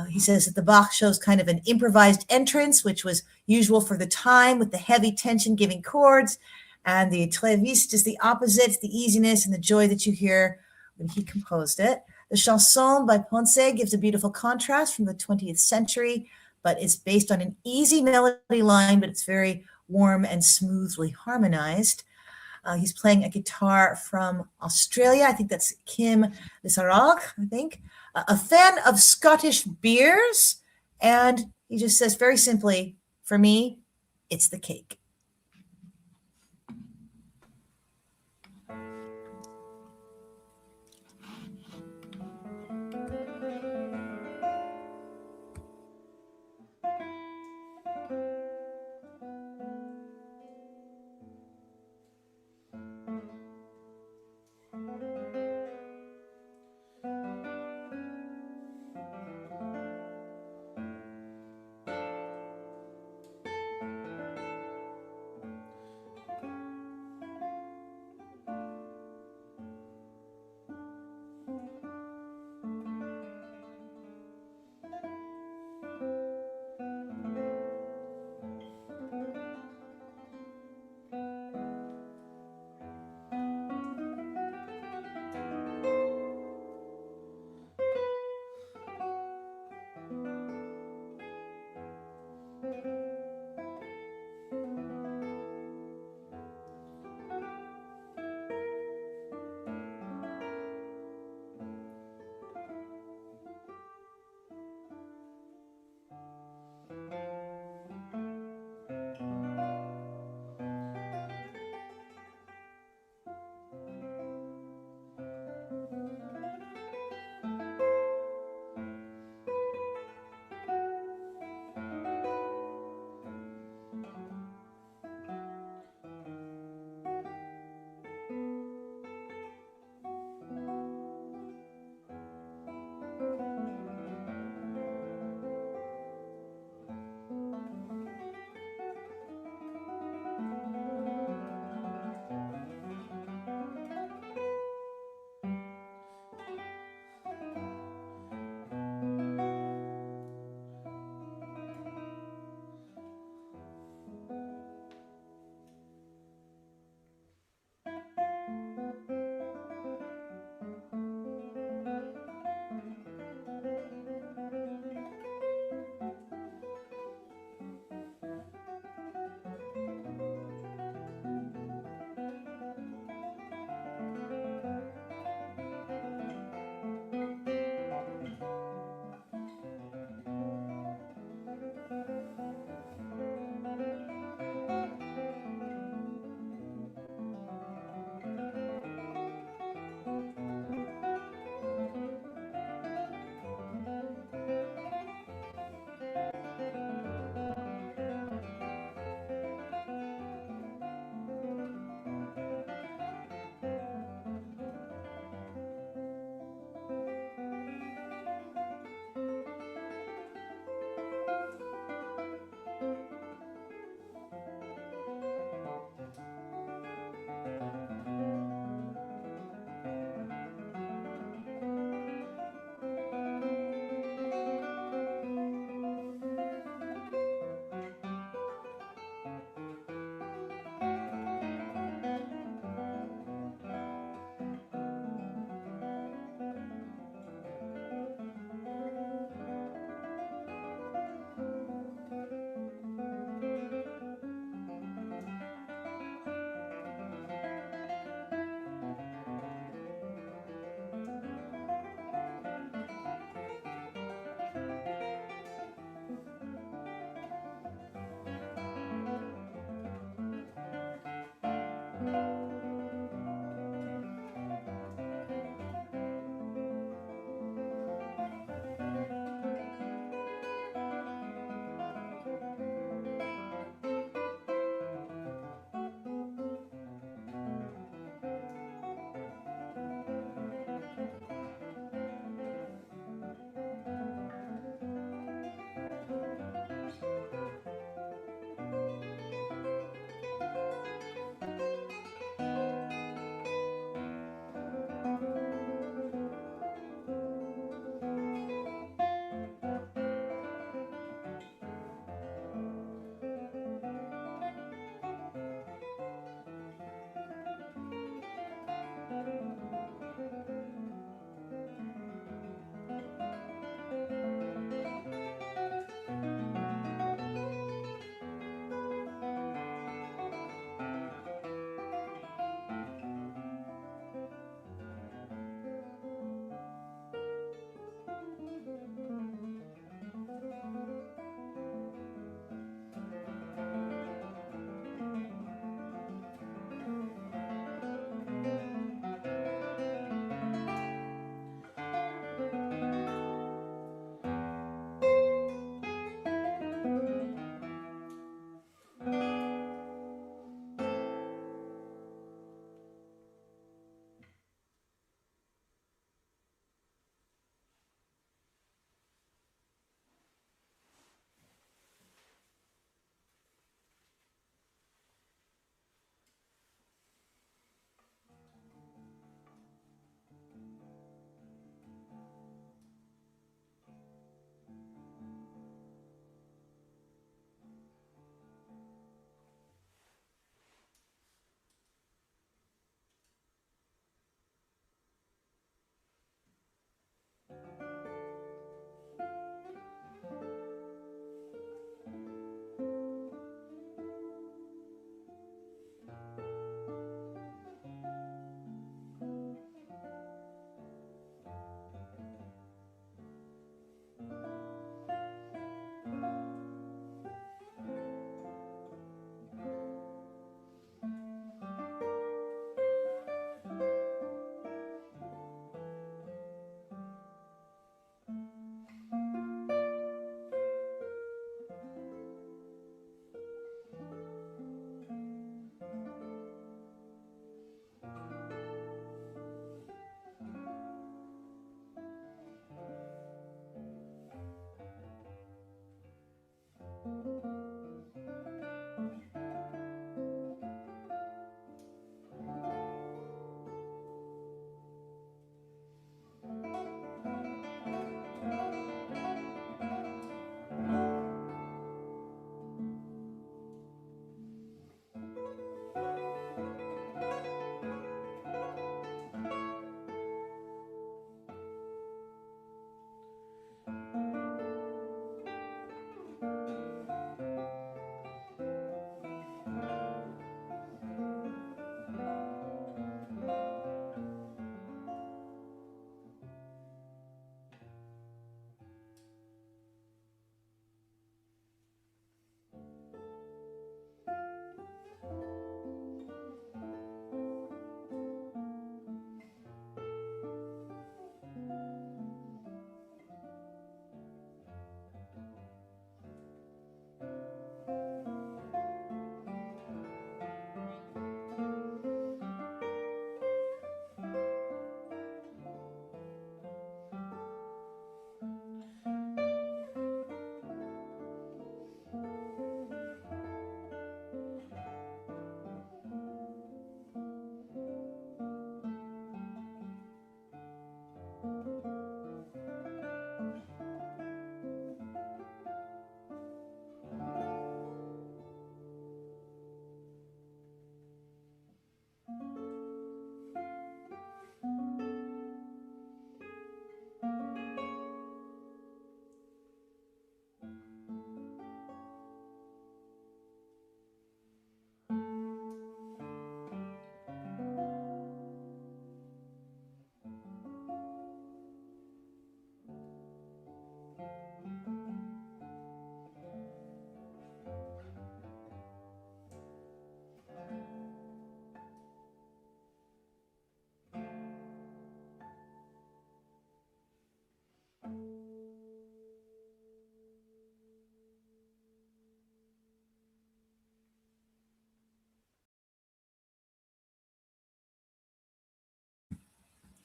He says that the Bach shows kind of an improvised entrance, which was usual for the time with the heavy tension-giving chords. And the Tréviste is the opposite, the easiness and the joy that you hear when he composed it. The Chanson by Ponce gives a beautiful contrast from the 20th century, but it's based on an easy melody line, but it's very warm and smoothly harmonized. He's playing a guitar from Australia. I think that's Kim Lissarag, I think. A fan of Scottish beers. And he just says very simply, for me, it's the cake.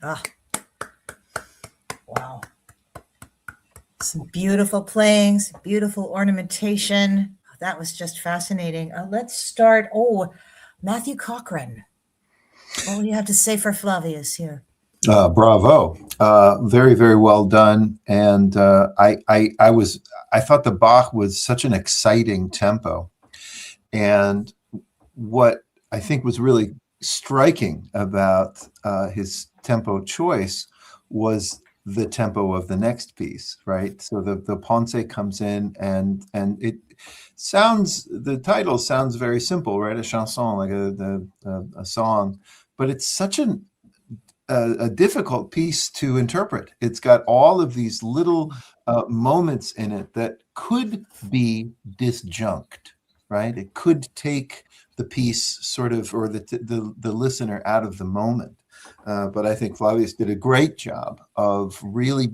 Ah, wow. Some beautiful playing, some beautiful ornamentation. That was just fascinating. Let's start. Oh, Matthew Cochran. What do you have to say for Flavius here? Bravo. Very, very well done. And I thought the Bach was such an exciting tempo. And what I think was really striking about his tempo choice was the tempo of the next piece, right? So the Ponce comes in and it sounds, the title sounds very simple, right? A chanson, like a song, but it's such a difficult piece to interpret. It's got all of these little moments in it that could be disjunct, right? It could take the piece sort of, or the listener out of the moment. But I think Flavius did a great job of really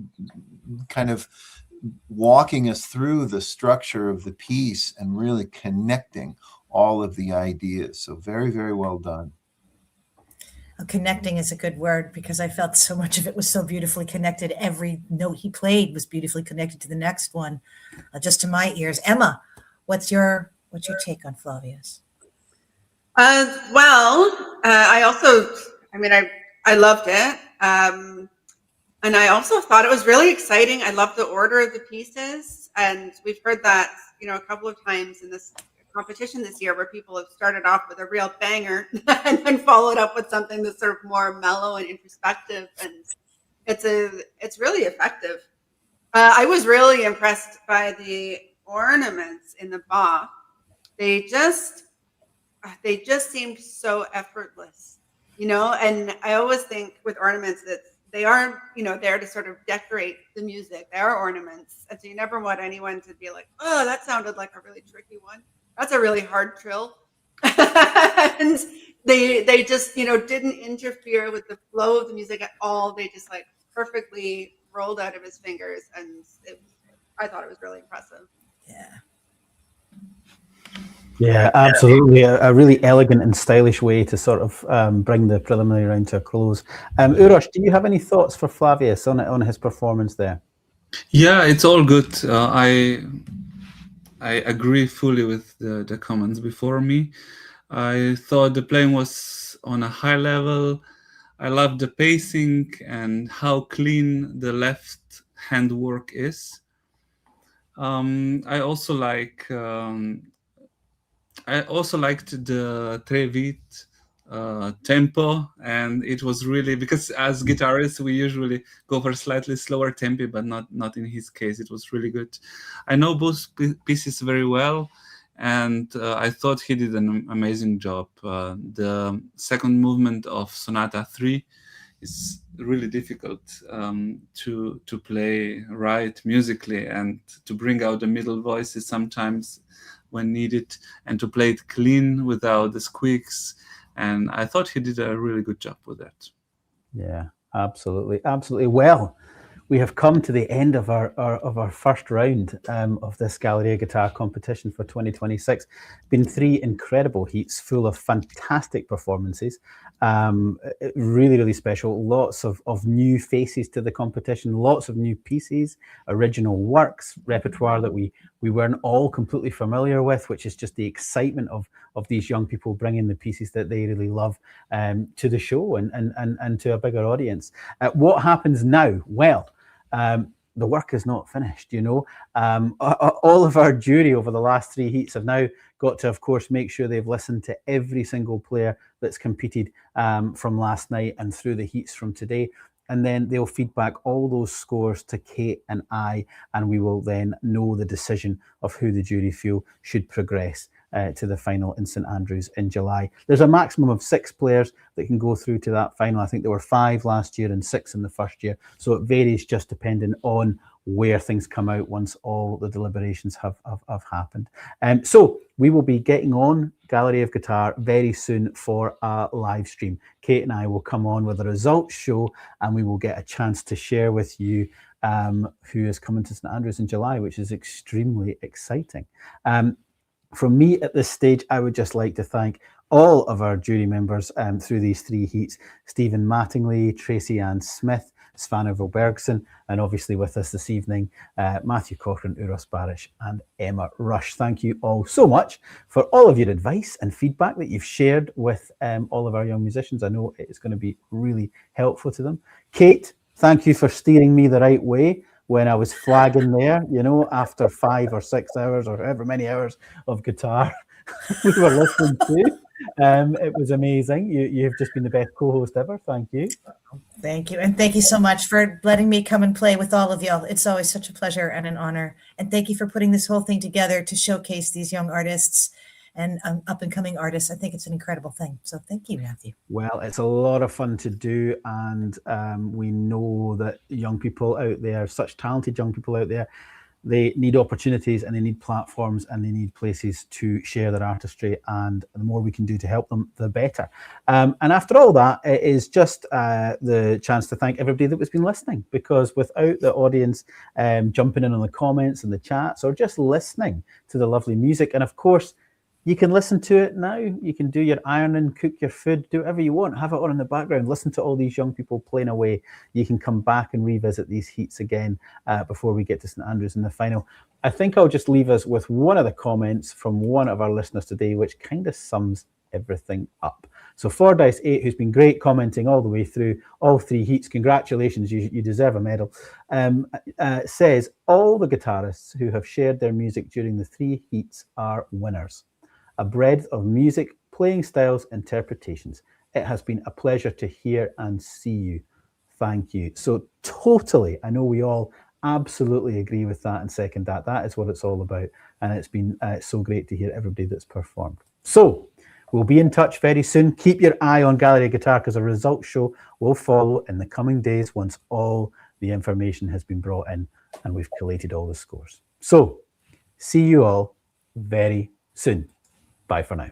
kind of walking us through the structure of the piece and really connecting all of the ideas. So very, very well done. Connecting is a good word, because I felt so much of it was so beautifully connected. Every note he played was beautifully connected to the next one, just to my ears. Emma, what's your take on Flavius? I loved it. And I also thought it was really exciting. I love the order of the pieces. And we've heard that, a couple of times in this competition this year, where people have started off with a real banger and then followed up with something that's sort of more mellow and introspective. And it's really effective. I was really impressed by the ornaments in the Bach. They just seemed so effortless, and I always think with ornaments that they aren't, there to sort of decorate the music. They are ornaments. And so you never want anyone to be like, oh, that sounded like a really tricky one. That's a really hard trill. And they just, didn't interfere with the flow of the music at all. They just like perfectly rolled out of his fingers. And I thought it was really impressive. Yeah. Yeah, absolutely. A really elegant and stylish way to sort of bring the preliminary round to a close. Uros, do you have any thoughts for Flavius on his performance there? Yeah, it's all good. I agree fully with the comments before me. I thought the playing was on a high level. I love the pacing and how clean the left hand work is. I also liked the Trevit tempo, and it was really, because as guitarists we usually go for slightly slower tempo, but not in his case. It was really good. I know both pieces very well, and I thought he did an amazing job. The second movement of Sonata 3 is really difficult to play right musically, and to bring out the middle voices sometimes when needed, and to play it clean without the squeaks. And I thought he did a really good job with that. Yeah, absolutely. Well, we have come to the end of our first round of this Galleria Guitar competition for 2026. Been 3 incredible heats full of fantastic performances. Really special. Lots of new faces to the competition, lots of new pieces, original works, repertoire that we weren't all completely familiar with, which is just the excitement of these young people bringing the pieces that they really love to the show and to a bigger audience. What happens now? Well, the work is not finished, all of our jury over the last 3 heats have now got to, of course, make sure they've listened to every single player that's competed from last night and through the heats from today. And then they'll feed back all those scores to Kate and I, and we will then know the decision of who the jury feel should progress to the final in St Andrews in July. There's a maximum of 6 players that can go through to that final. I think there were 5 last year and 6 in the first year. So it varies just depending on where things come out once all the deliberations have happened. So we will be getting on Gallery of Guitar very soon for a live stream. Kate and I will come on with a results show, and we will get a chance to share with you who is coming to St Andrews in July, which is extremely exciting. From me at this stage, I would just like to thank all of our jury members through these 3 heats: Stephen Mattingly, Tracy Ann Smith, Svana Vilbergson, and obviously with us this evening, Matthew Cochran, Uros Baric, and Emma Rush. Thank you all so much for all of your advice and feedback that you've shared with all of our young musicians. I know it's going to be really helpful to them. Kate, thank you for steering me the right way when I was flagging there, you know, after 5 or 6 hours or however many hours of guitar we were listening to. It was amazing. You've just been the best co-host ever. Thank you. Thank you. And thank you so much for letting me come and play with all of y'all. It's always such a pleasure and an honor. And thank you for putting this whole thing together to showcase these young artists and up and coming artists. I think it's an incredible thing. So thank you, Matthew. Well, it's a lot of fun to do. And we know that young people out there, such talented young people out there, they need opportunities and they need platforms and they need places to share their artistry, and the more we can do to help them, the better. And after all that, it is just the chance to thank everybody that has been listening, because without the audience jumping in on the comments and the chats or just listening to the lovely music, and of course, you can listen to it now. You can do your ironing, cook your food, do whatever you want. Have it on in the background. Listen to all these young people playing away. You can come back and revisit these heats again before we get to St Andrews in the final. I think I'll just leave us with one of the comments from one of our listeners today, which kind of sums everything up. So Fordyce8, who's been great commenting all the way through all 3 heats, congratulations, you deserve a medal, says, all the guitarists who have shared their music during the 3 heats are winners. A breadth of music, playing styles, interpretations. It has been a pleasure to hear and see you. Thank you. So totally, I know we all absolutely agree with that and second that. That is what it's all about. And it's been so great to hear everybody that's performed. So we'll be in touch very soon. Keep your eye on Gallery Guitar, because a results show will follow in the coming days once all the information has been brought in and we've collated all the scores. So see you all very soon. Bye for now.